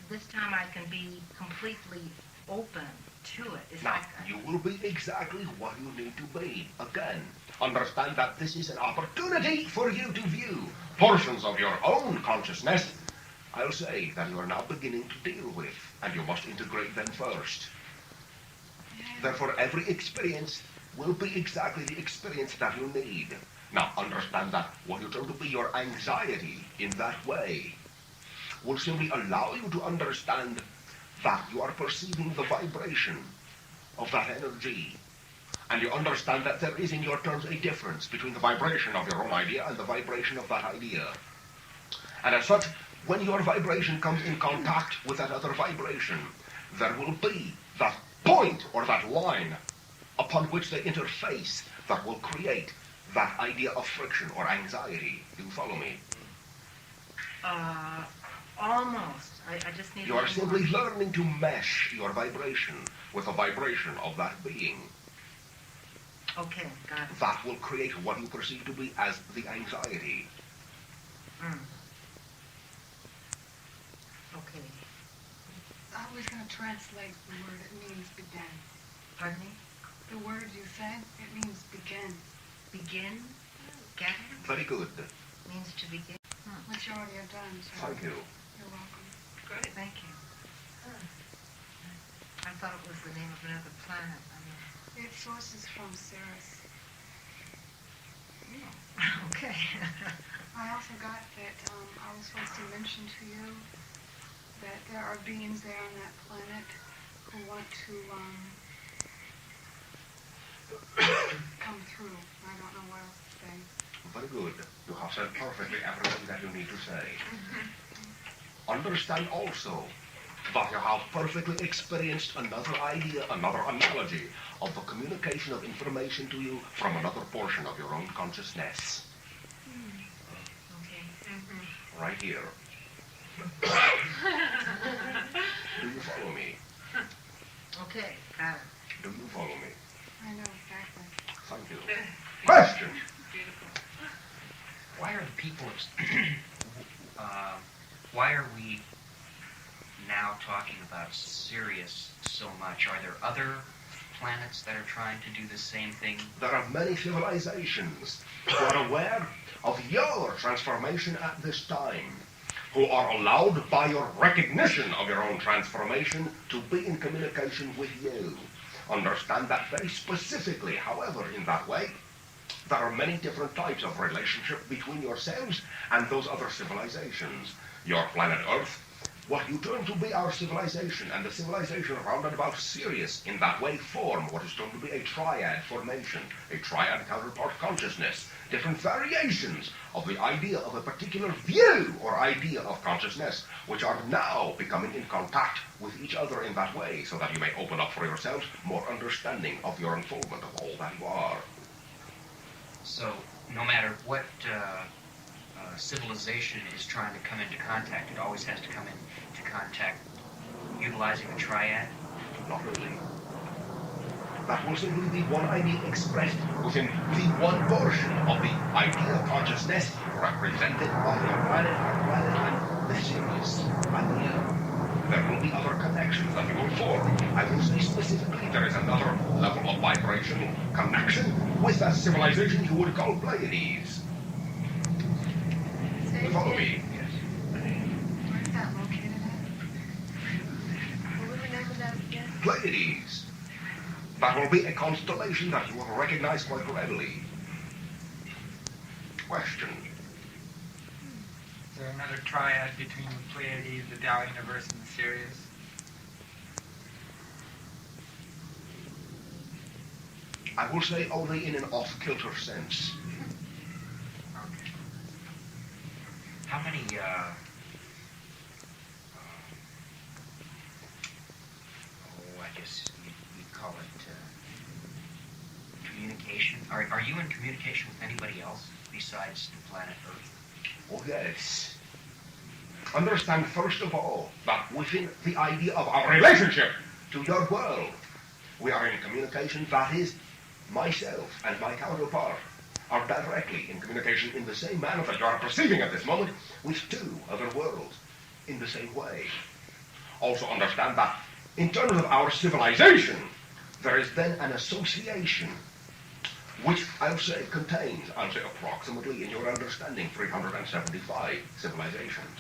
this time I can be completely open to it. Now, you will be exactly what you need to be. Again, understand that this is an opportunity for you to view portions of your own consciousness, I'll say, that you are now beginning to deal with, and you must integrate them first. Therefore, every experience will be exactly the experience that you need. Now, understand that what you term to be your anxiety in that way will simply allow you to understand that you are perceiving the vibration of that energy. And you understand that there is, in your terms, a difference between the vibration of your own idea and the vibration of that idea. And as such, when your vibration comes in contact with that other vibration, there will be that point or that line upon which they interface that will create that idea of friction or anxiety. Do you follow me? Almost. I just need. You are simply learning to mesh your vibration with the vibration of that being. Okay, got it. That will create what you perceive to be as the anxiety. Okay. I was going to translate the word. It means begin. Pardon me? The word you said, it means begin. Begin? Get it? Very good. Means to begin. Which you already have done. So Thank you. You're welcome. Great. Thank you. I thought it was the name of another planet. Its source is from Ceres. Okay. I also got that I was supposed to mention to you that there are beings there on that planet who want to come through. I don't know what else to say. Very good. You have said perfectly everything that you need to say. Understand also that you have perfectly experienced another idea, another analogy of the communication of information to you from another portion of your own consciousness. Okay. Right here. Do you follow me? Okay. Got it. Do you follow me? I know exactly. Thank you. Question. Why are the people, why are we now talking about Sirius so much? Are there other planets that are trying to do the same thing? There are many civilizations who are aware of your transformation at this time, who are allowed by your recognition of your own transformation to be in communication with you. Understand that very specifically. However, in that way, there are many different types of relationship between yourselves and those other civilizations. Your planet Earth, what you turn to be our civilization, and the civilization rounded about Sirius in that way form what is termed to be a triad formation, a triad counterpart consciousness, different variations of the idea of a particular view or idea of consciousness, which are now becoming in contact with each other in that way, so that you may open up for yourselves more understanding of your unfoldment of all that you are. So, no matter what civilization is trying to come into contact, it always has to come into contact utilizing a triad? Not really. That will simply be one idea expressed within the one portion of the idea of consciousness represented by your planet, and the Sirius idea. There will be other connections that you will form. I will say specifically there is another level of vibration connection with that civilization you would call Pleiades. You follow me? Yes. Where's that located at? What was the name of that again? Pleiades. That will be a constellation that you will recognize quite readily. Question. Is there another triad between the Pleiades, the Tao universe, and the Sirius? I will say only in an off-kilter sense. Okay. How many, I guess you'd call it communication. Are you in communication with anybody else besides the planet Earth? Oh, yes. Understand, first of all, that within the idea of our relationship to your world, we are in communication, that is, myself and my counterpart are directly in communication in the same manner that you are perceiving at this moment with two other worlds in the same way. Also understand that in terms of our civilization, there is then an association which I'll say contains, approximately in your understanding, 375 civilizations.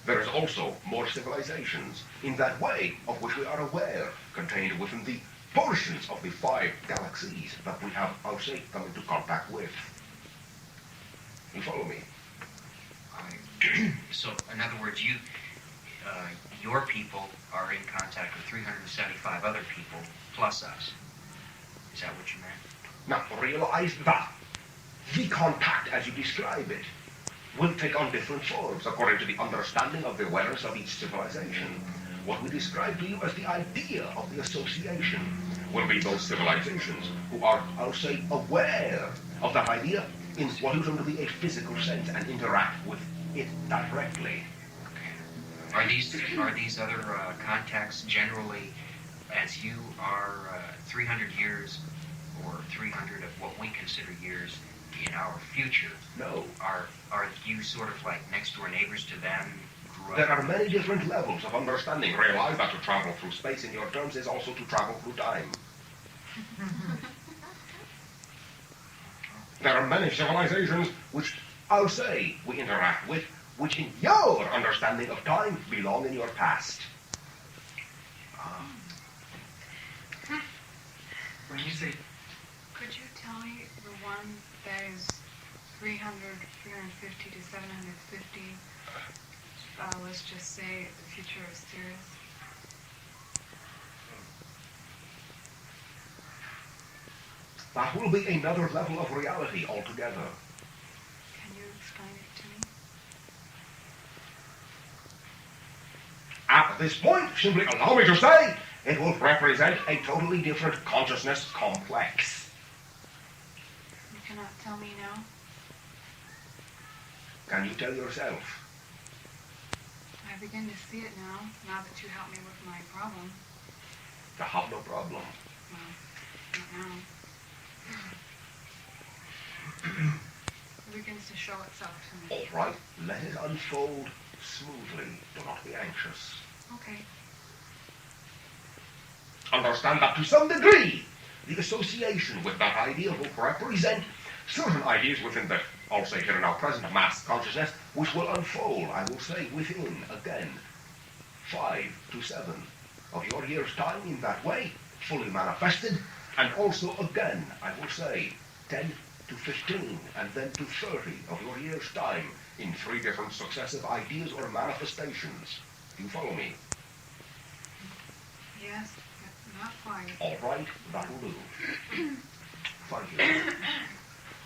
There is also more civilizations in that way of which we are aware, contained within the portions of the 5 galaxies that we have, I'll say, come into contact with. You follow me? So, in other words, your people are in contact with 375 other people, plus us. Is that what you meant? Now, realize that the contact, as you describe it, will take on different forms according to the understanding of the awareness of each civilization. What we describe to you as the idea of the association will be those civilizations who are, I'll say, aware of that idea in what is going to be a physical sense and interact with it directly. Are these other contacts generally, as you are 300 years or 300 of what we consider years in our future? No. Are you sort of like next door neighbors to them? There are many different levels of understanding. Realize that to travel through space in your terms is also to travel through time. There are many civilizations which I'll say we interact with, which in your understanding of time belong in your past. When you say, Could you tell me the one that is 300, 350 to 750? Let's just say the future is serious. That will be another level of reality altogether. Can you explain it to me? At this point, simply allow me to say, it will represent a totally different consciousness complex. You cannot tell me now? Can you tell yourself? I begin to see it now that you help me with my problem. You have no problem. Well, not now. It begins to show itself to me. All right, let it unfold smoothly. Do not be anxious. Okay. Understand that to some degree, the association with that idea will represent certain ideas within the, I'll say here and now, present mass consciousness, which will unfold, I will say, within, again, 5 to 7 of your year's time in that way, fully manifested, and also again, I will say, 10 to 15, and then to 30 of your year's time in 3 different successive ideas or manifestations. Do you follow me? Yes, not quite. All right, that will do. Thank you.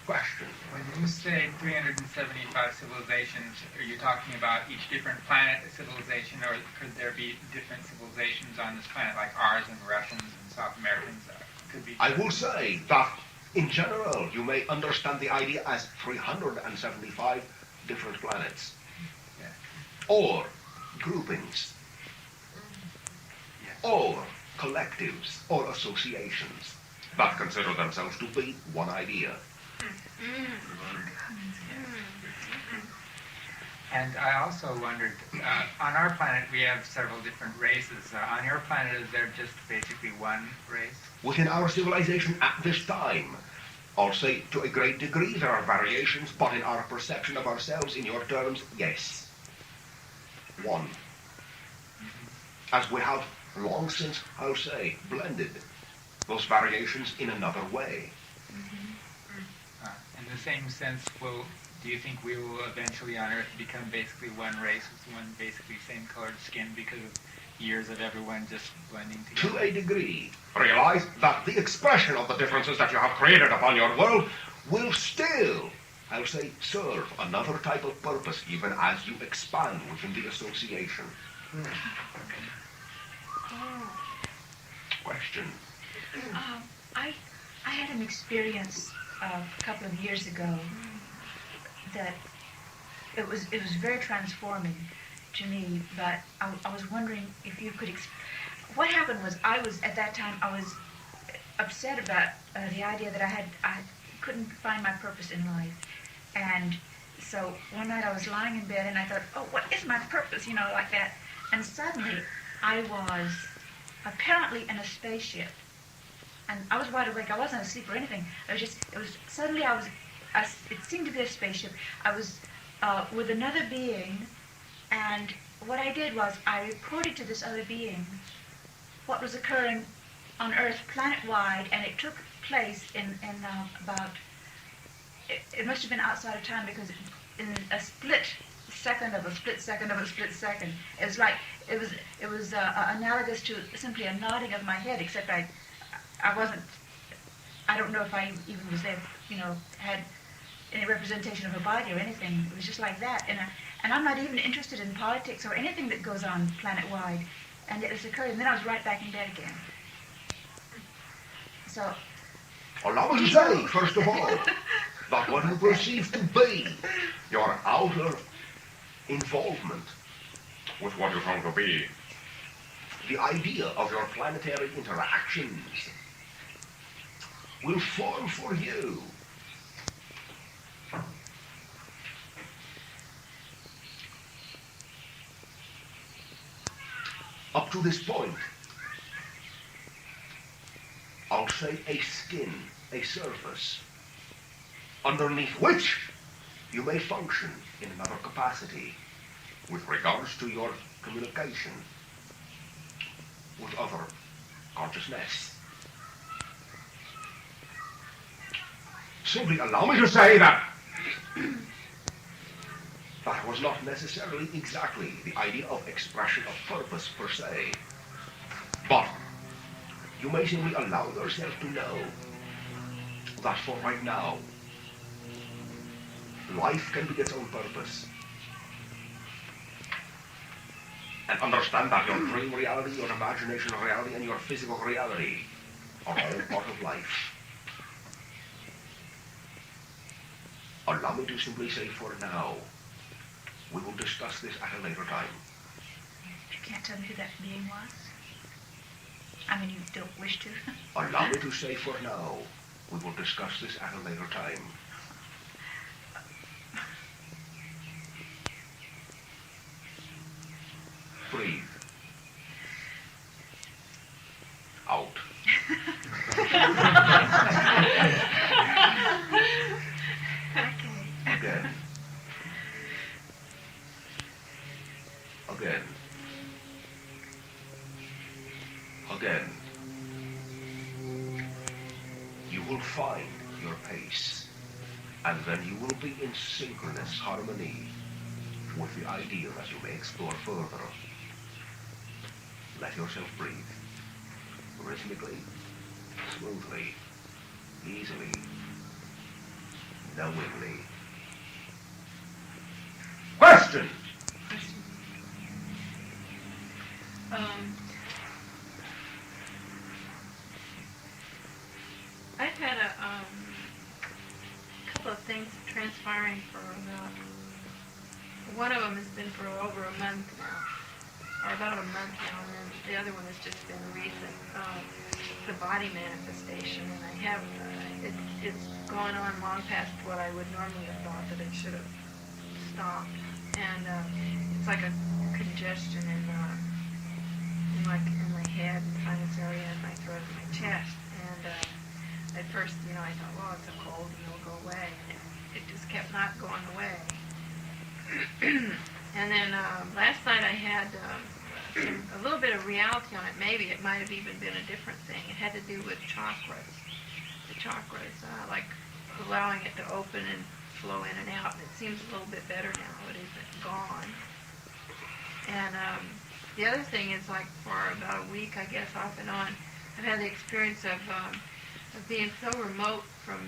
Question. when you say 375 civilizations, are you talking about each different planet civilization, or could there be different civilizations on this planet, like ours and Russians and South Americans? Could be. I will say that, in general, you may understand the idea as 375 different planets. Yes. Or groupings. Yes. Or collectives or associations that consider themselves to be one idea. And I also wondered, on our planet we have several different races. On your planet, is there just basically one race? Within our civilization at this time, I'll say to a great degree there are variations, but in our perception of ourselves, in your terms, yes. One. As we have long since, I'll say, blended those variations in another way. In the same sense, do you think we will eventually on Earth become basically one race with one basically same colored skin because of years of everyone just blending together? To a degree, realize that the expression of the differences that you have created upon your world will still, I'll say, serve another type of purpose even as you expand within the association. Question. I had an experience a couple of years ago that it was very transforming to me, but I was wondering if you could what happened was I was upset about the idea that I couldn't find my purpose in life. And so one night I was lying in bed and I thought, oh, what is my purpose, like that. And suddenly I was apparently in a spaceship. And I was wide awake. I wasn't asleep or anything. It seemed to be a spaceship. I was with another being, and what I did was I reported to this other being what was occurring on Earth planet-wide, and it took place in about, it must have been outside of time, because in a split second of a split second of a split second. It was like, it was analogous to simply a nodding of my head, except I don't know if I even was there, had any representation of a body or anything. It was just like that. And I'm not even interested in politics or anything that goes on planet-wide. And it was occurring, and then I was right back in bed again. So... Allow me to say, first of all, that what you perceive to be your outer involvement with what you found to be the idea of your planetary interactions will form for you up to this point, I'll say a skin, a surface, underneath which you may function in another capacity with regards to your communication with other consciousness. Simply allow me to say that that was not necessarily exactly the idea of expression of purpose per se. But you may simply allow yourself to know that for right now, life can be its own purpose. And understand that your dream reality, your imagination reality, and your physical reality are all part of life. Allow me to simply say for now, we will discuss this at a later time. You can't tell me who that being was? I mean, you don't wish to? Allow me to say for now, we will discuss this at a later time. Breathe. Out. Again. Again. Again. You will find your pace, and then you will be in synchronous harmony with the ideal as you may explore further. Let yourself breathe. Rhythmically, smoothly, easily, knowingly. Question! I've had a couple of things transpiring for about, one of them has been for over a month now, or about a month now, and then the other one has just been recent. The body manifestation, and I have, it's gone on long past what I would normally have thought that it should have stopped, and it's like a congestion in my head, sinus area, and my throat and my chest, and at first, I thought, well, it's a cold and it'll go away, and it just kept not going away. And then last night I had a little bit of reality on it. Maybe it might have even been a different thing. It had to do with chakras. The chakras, like allowing it to open and flow in and out. And it seems a little bit better now. It isn't gone. And the other thing is, like, for about a week, I guess, off and on, I've had the experience of being so remote from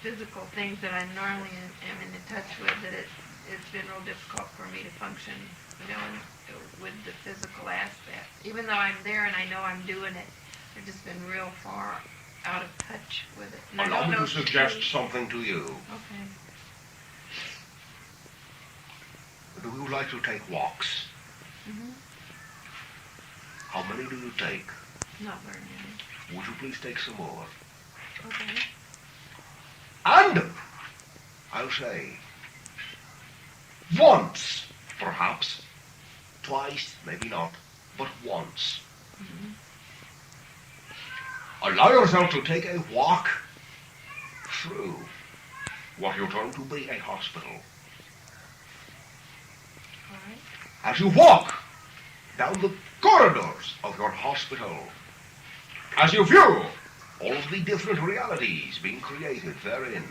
physical things that I normally am in touch with that it's been real difficult for me to function, with the physical aspect. Even though I'm there and I know I'm doing it, I've just been real far out of touch with it. And Allow me to suggest something to you. Okay. Do you like to take walks? Mm-hmm. How many do you take? Not very many. Would you please take some more? Okay. And I'll say, once, perhaps, twice, maybe not, but once. Mm-hmm. Allow yourself to take a walk through what you term to be a hospital. All right. As you walk down the corridors of your hospital, as you view all of the different realities being created therein,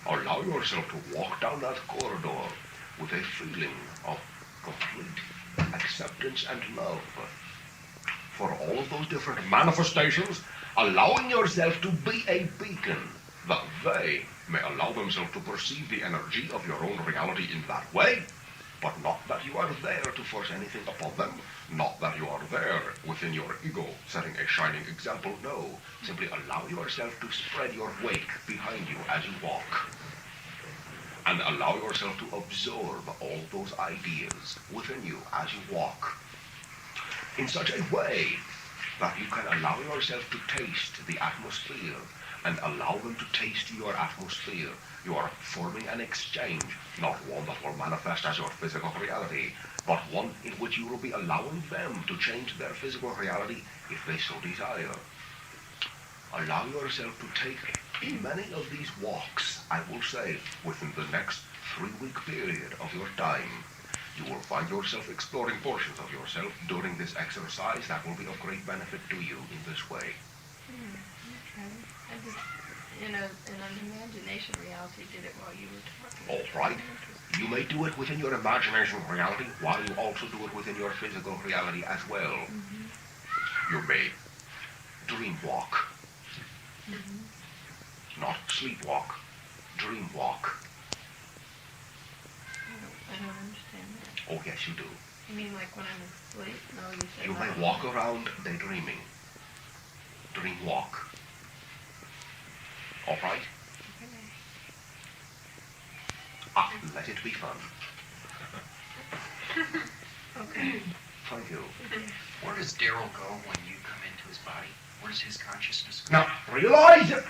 allow yourself to walk down that corridor with a feeling of complete acceptance and love for all of those different manifestations, allowing yourself to be a beacon that they may allow themselves to perceive the energy of your own reality in that way, but not that you are there to force anything upon them, not that you are there within your ego setting a shining example. No, simply allow yourself to spread your wake behind you as you walk, and allow yourself to absorb all those ideas within you as you walk, in such a way that you can allow yourself to taste the atmosphere and allow them to taste your atmosphere. You are forming an exchange, not one that will manifest as your physical reality, but one in which you will be allowing them to change their physical reality if they so desire. Allow yourself to take many of these walks, I will say, within the next 3-week period of your time. You will find yourself exploring portions of yourself during this exercise that will be of great benefit to you in this way. Okay. in an imagination reality did it while you were talking. All right. You may do it within your imagination reality while you also do it within your physical reality as well. Mm-hmm. You may dream walk. Not sleepwalk. Dream walk. I don't understand that. Oh, yes, you do. You mean like when I'm asleep? No, you said You no. may walk around daydreaming. Dream walk. All right? Okay. Ah, let it be fun. Okay. Thank you. Where does Daryl go when you come into his body? Where does his consciousness go? Now, realize it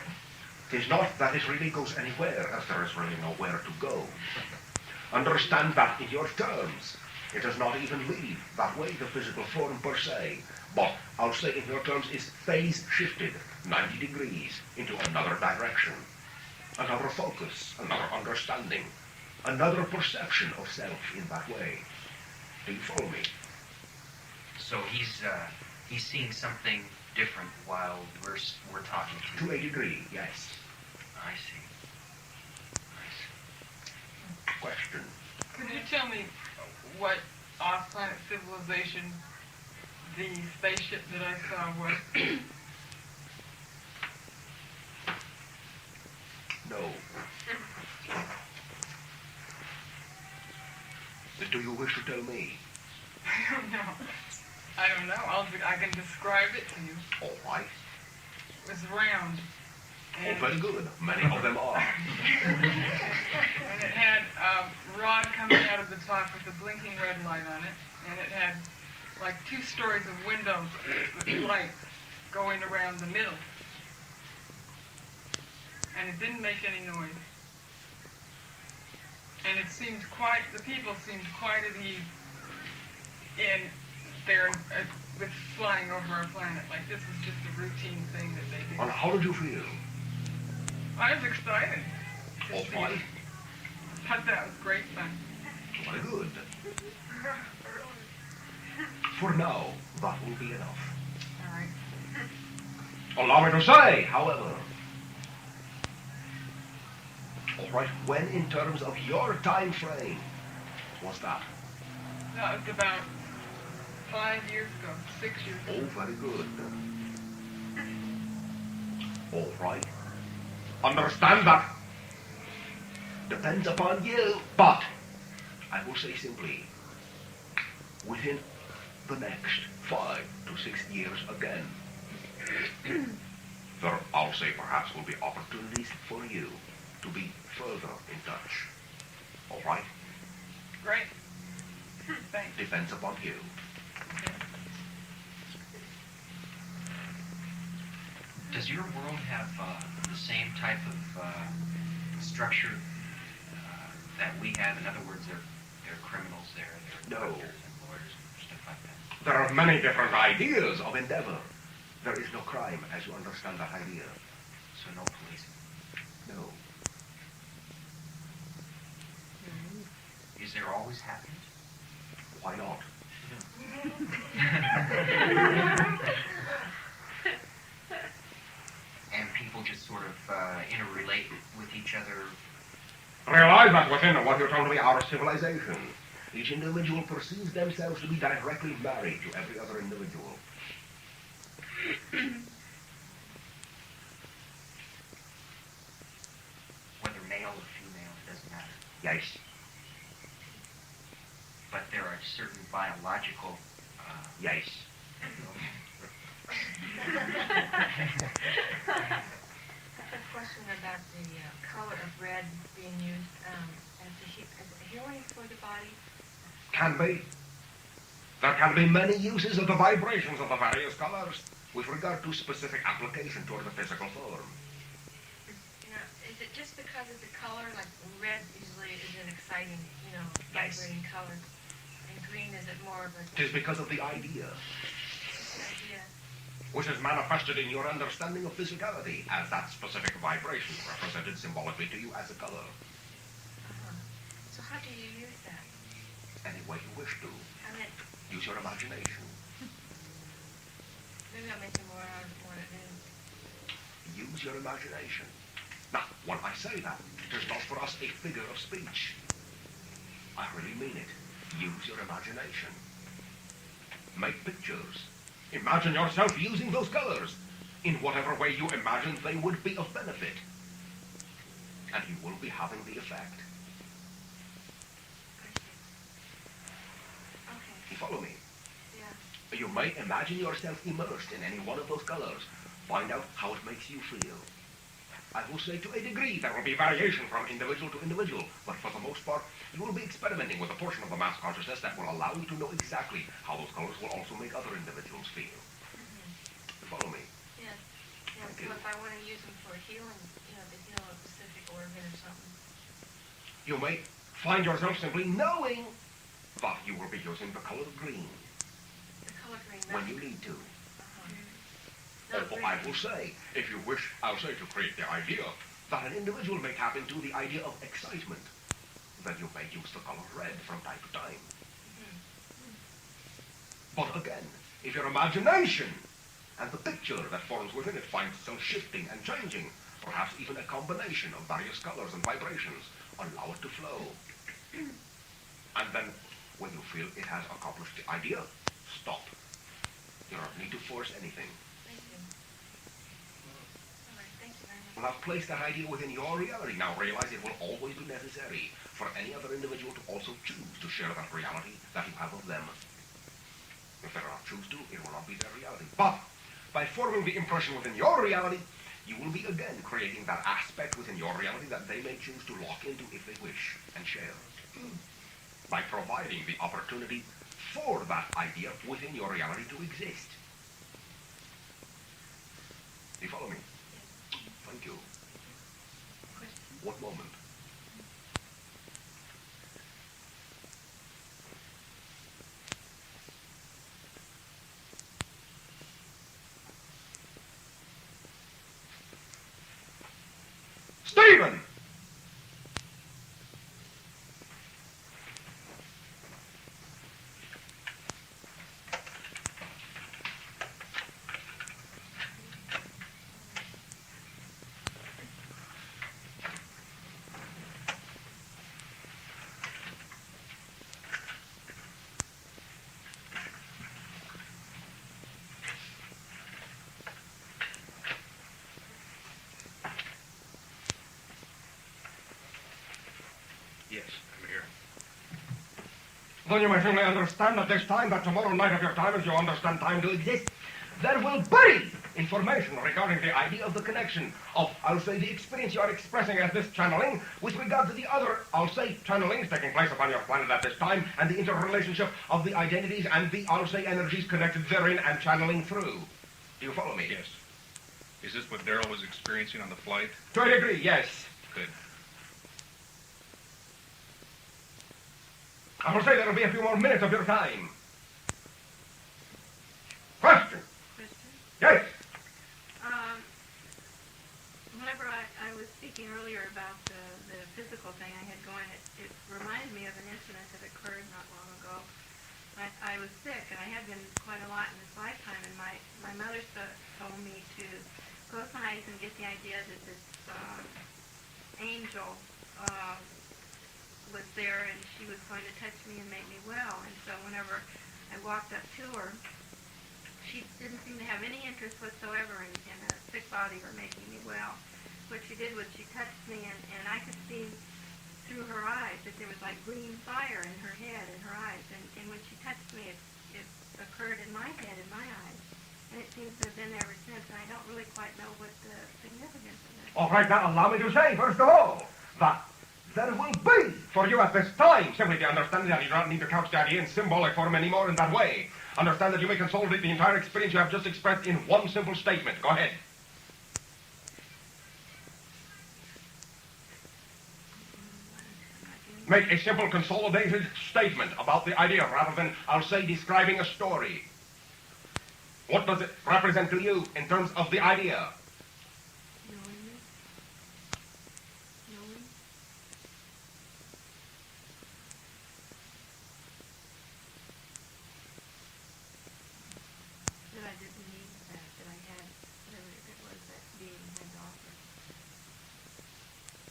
is not that it really goes anywhere, as there is really nowhere to go. Understand that in your terms. It does not even leave that way, the physical form per se. But I'll say in your terms is phase shifted 90 degrees into another direction. Another focus, another understanding, another perception of self in that way. Do you follow me? So he's seeing something different while we're talking to him. To a degree, yes. I see. Question. Could you tell me what off-planet civilization the spaceship that I saw was? No. Do you wish to tell me? I don't know. I don't know. I can describe it to you. All right. It was round. Oh, very good. Many of them are. And it had a rod coming out of the top with a blinking red light on it. And it had like 2 stories of windows with lights going around the middle. And it didn't make any noise. And it seemed the people seemed quite at ease in there with flying over a planet. Like this was just a routine thing that they did. And how did you feel? I was excited. All right. I thought that was great fun. Very good. For now, that will be enough. All right. Allow me to say, however, all right, when in terms of your time frame was that? That was about 5 years ago, 6 years ago. Oh, very good. All right. Understand that depends upon you, but I will say simply, within the next 5 to 6 years again, there, I'll say perhaps will be opportunities for you to be further in touch. All right? Great. Thanks. Depends upon you. Does your world have the same type of structure that we have? In other words, they're criminals there, they're No. doctors and lawyers and stuff like that. There are many different ideas of endeavor. There is no crime as you understand that idea. So no police. No. Is there always happiness? Why not? And people just sort of interrelate with each other. Realize that within what you're told to be our civilization, each individual perceives themselves to be directly married to every other individual. Whether male or female, it doesn't matter. Yes. But there are certain biological... Yes. I have a question about the color of red being used as a healing for the body. Can be. There can be many uses of the vibrations of the various colors with regard to specific application toward the physical form. You know, is it just because of the color? Like red usually is an exciting, Yes. vibrating color. And green is it more of a It is because of the idea, idea? which is manifested in your understanding of physicality as that specific vibration represented symbolically to you as a color. So how do you use that? Any way you wish to. I mean, Use your imagination. maybe I'll make it more out of what it is. Use your imagination. Now, when I say that, it is not for us a figure of speech. I really mean it. Use your imagination. Make pictures. Imagine yourself using those colors in whatever way you imagine they would be of benefit. And you will be having the effect. Okay. You follow me? Yeah. You may imagine yourself immersed in any one of those colors. Find out how it makes you feel. I will say to a degree there will be variation from individual to individual, but for the most part, you will be experimenting with a portion of the mass consciousness that will allow you to know exactly how those colors will also make other individuals feel. You follow me? Yes. Yeah, so if I want to use them for healing, to heal a specific organ or something. You may find yourself simply knowing that you will be using the color green. The color green. When you need to. No, Or I will say, if you wish, I'll say to create the idea that an individual may tap into the idea of excitement, then you may use the color red from time to time. But again, if your imagination and the picture that forms within it finds itself shifting and changing, perhaps even a combination of various colors and vibrations, allow it to flow. And then, when you feel it has accomplished the idea, stop. You don't need to force anything. Thank you. All right, thank you very much. Well, I've placed that idea within your reality. Now realize it will always be necessary for any other individual to also choose to share that reality that you have of them. If they do not choose to, it will not be their reality. But by forming the impression within your reality, you will be again creating that aspect within your reality that they may choose to lock into if they wish and share. By providing the opportunity for that idea within your reality to exist. Do you follow me? Thank you. What moment? Stephen! Yes, I'm here. Then you may certainly understand at this time that tomorrow night of your time, as you understand time to exist, there will be information regarding the idea of the connection of, I'll say, the experience you are expressing as this channeling with regard to the other, I'll say, channelings taking place upon your planet at this time and the interrelationship of the identities and the, I'll say, energies connected therein and channeling through. Do you follow me? Yes. Is this what Daryl was experiencing on the flight? To a degree, yes. Good. I will say there will be a few more minutes of your time. Question? Yes. Whenever I was speaking earlier about the physical thing I had going, it reminded me of an incident that occurred not long ago. I was sick, and I had been quite a lot in this lifetime, and my mother told me to close my eyes and get the idea that this angel was there, and she was going to touch me and make me well. And so whenever I walked up to her, she didn't seem to have any interest whatsoever in a sick body or making me well. What she did was she touched me, and I could see through her eyes that there was like green fire in her head and her eyes. And when she touched me, it occurred in my head and my eyes. And it seems to have been there ever since, and I don't really quite know what the significance of it is. All right, now allow me to say, first of all, that there will be, for you at this time, simply the understanding that you do not need to couch the idea in symbolic form anymore in that way. Understand that you may consolidate the entire experience you have just expressed in one simple statement. Go ahead. Make a simple consolidated statement about the idea rather than, I'll say, describing a story. What does it represent to you in terms of the idea? Knowing. That I didn't need that I had whatever it was that being had offered.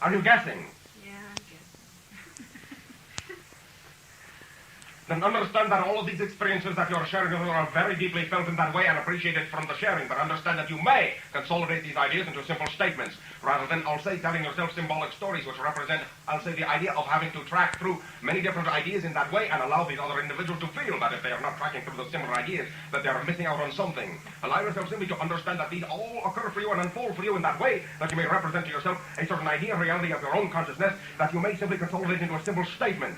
Are you guessing? Yeah, I'm guessing. Then understand that all of these experiences that you're sharing are very deeply felt in that way and appreciated from the sharing, but understand that you may consolidate these ideas into simple statements, rather than, I'll say, telling yourself symbolic stories which represent, I'll say, the idea of having to track through many different ideas in that way and allow these other individuals to feel that if they are not tracking through those similar ideas, that they are missing out on something. Allow yourself simply to understand that these all occur for you and unfold for you in that way, that you may represent to yourself a certain idea, reality of your own consciousness, that you may simply consolidate into a simple statement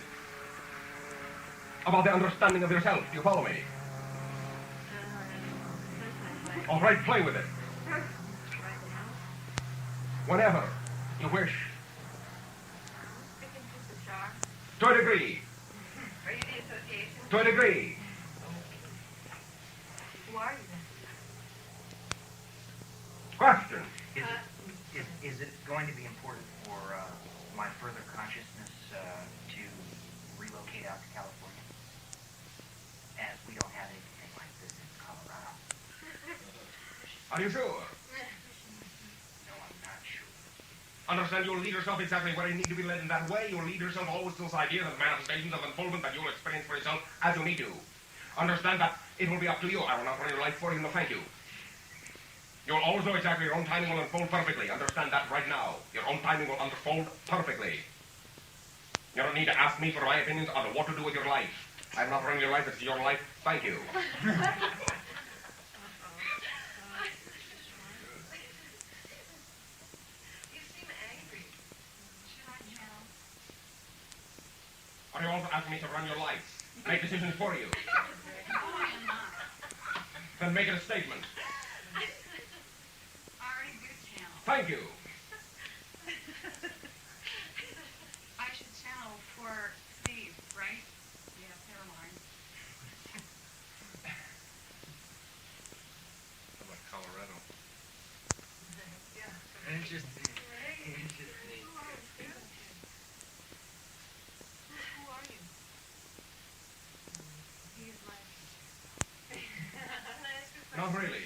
about the understanding of yourself. Do you follow me? All right, play with it. Whenever you wish. To a degree. Are you the association? To a degree. Who are you then? Question. Is it going to be important for my further consciousness to relocate out to California? As we don't have anything like this in Colorado. Are you sure? No, I'm not sure. Understand you'll lead yourself exactly where you need to be led in that way. You'll lead yourself always to those ideas and manifestations of unfoldment that you'll experience for yourself as you need to. Understand that it will be up to you. I will not run your life for you, no thank you. You'll always know exactly your own timing will unfold perfectly. Understand that right now. Your own timing will unfold perfectly. You don't need to ask me for my opinions on what to do with your life. I'm not running your life, it's your life. Thank you. You seem angry. Should I channel? Are you also asking me to run your life? Make decisions for you? Oh, I am not. Then make it a statement. I already do channel. Thank you. I should channel for Steve, right? Yeah, never mind. How about Colorado? Interesting. Who are you? He's my... Not really.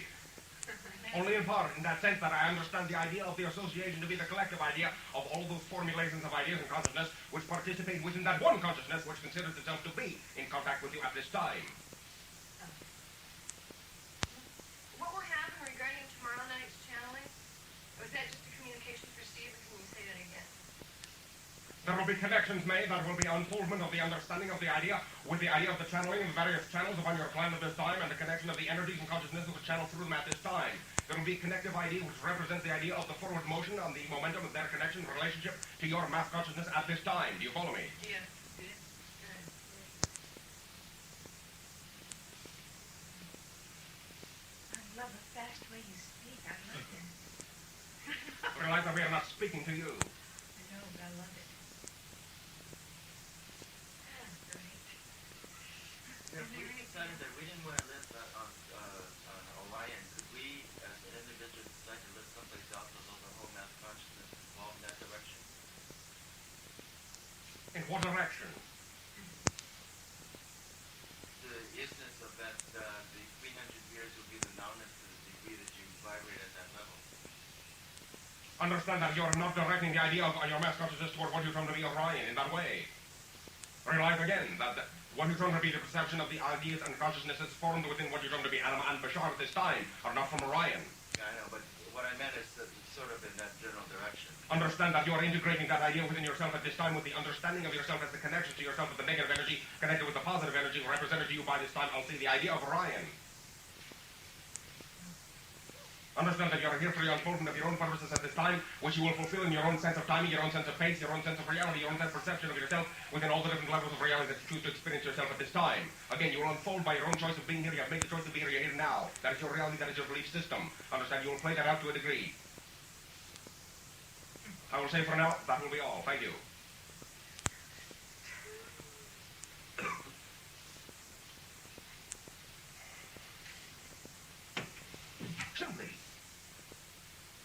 Only in part, in that sense that I understand the idea of the association to be the collective idea of all those formulations of ideas and consciousness which participate within that one consciousness which considers itself to be in contact with you at this time. What will happen regarding tomorrow night's channeling? Was that just a communication for Steve, or can you say that again? There will be connections made, there will be unfoldment of the understanding of the idea with the idea of the channeling of the various channels upon your plan at this time and the connection of the energies and consciousness which channel through them at this time. There will be connective idea which represents the idea of the forward motion and the momentum of their connection relationship to your mass consciousness at this time. Do you follow me? Yes. I love the fast way you speak. I love it. Realize that we are not speaking to you. I know, but I love it. If we decided that we didn't want to live on Orion, could we, as an individual, decide to live someplace else although the whole mass consciousness is involved in that direction? In what direction? The essence of that, the 300 years will be the nowness to the degree that you vibrate at that level. Understand that you're not directing the idea of your mass consciousness toward what you term to be Orion in that way. Realize again that what you term to be the perception of the ideas and consciousnesses formed within what you term to be Anima and Bashar at this time are not from Orion. Yeah, I know, but what I meant is that it's sort of in that general direction. Understand that you are integrating that idea within yourself at this time with the understanding of yourself as the connection to yourself with the negative energy connected with the positive energy represented to you by this time. I'll see the idea of Orion. Understand that you are here for the unfoldment of your own purposes at this time, which you will fulfill in your own sense of timing, your own sense of pace, your own sense of reality, your own sense of perception of yourself within all the different levels of reality that you choose to experience yourself at this time. Again, you will unfold by your own choice of being here. You have made the choice of being here. You're here now. That is your reality. That is your belief system. Understand, you will play that out to a degree. I will say for now, that will be all. Thank you. Simply.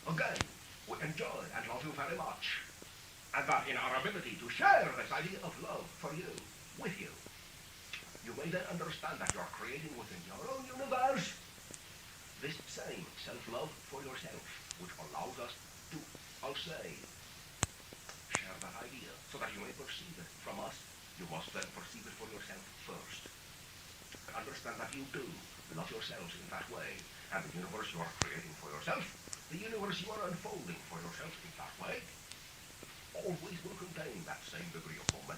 Again, we enjoy and love you very much. And that in our ability to share this idea of love for you, with you, you may then understand that you're creating within your own universe this same self-love for yourself, which allows us to, I'll say, share that idea, so that you may perceive it from us. You must then perceive it for yourself first. Understand that you do love yourselves in that way, and the universe you are creating for yourself, the universe you are unfolding for yourself in that way, always will contain that same degree of momentum.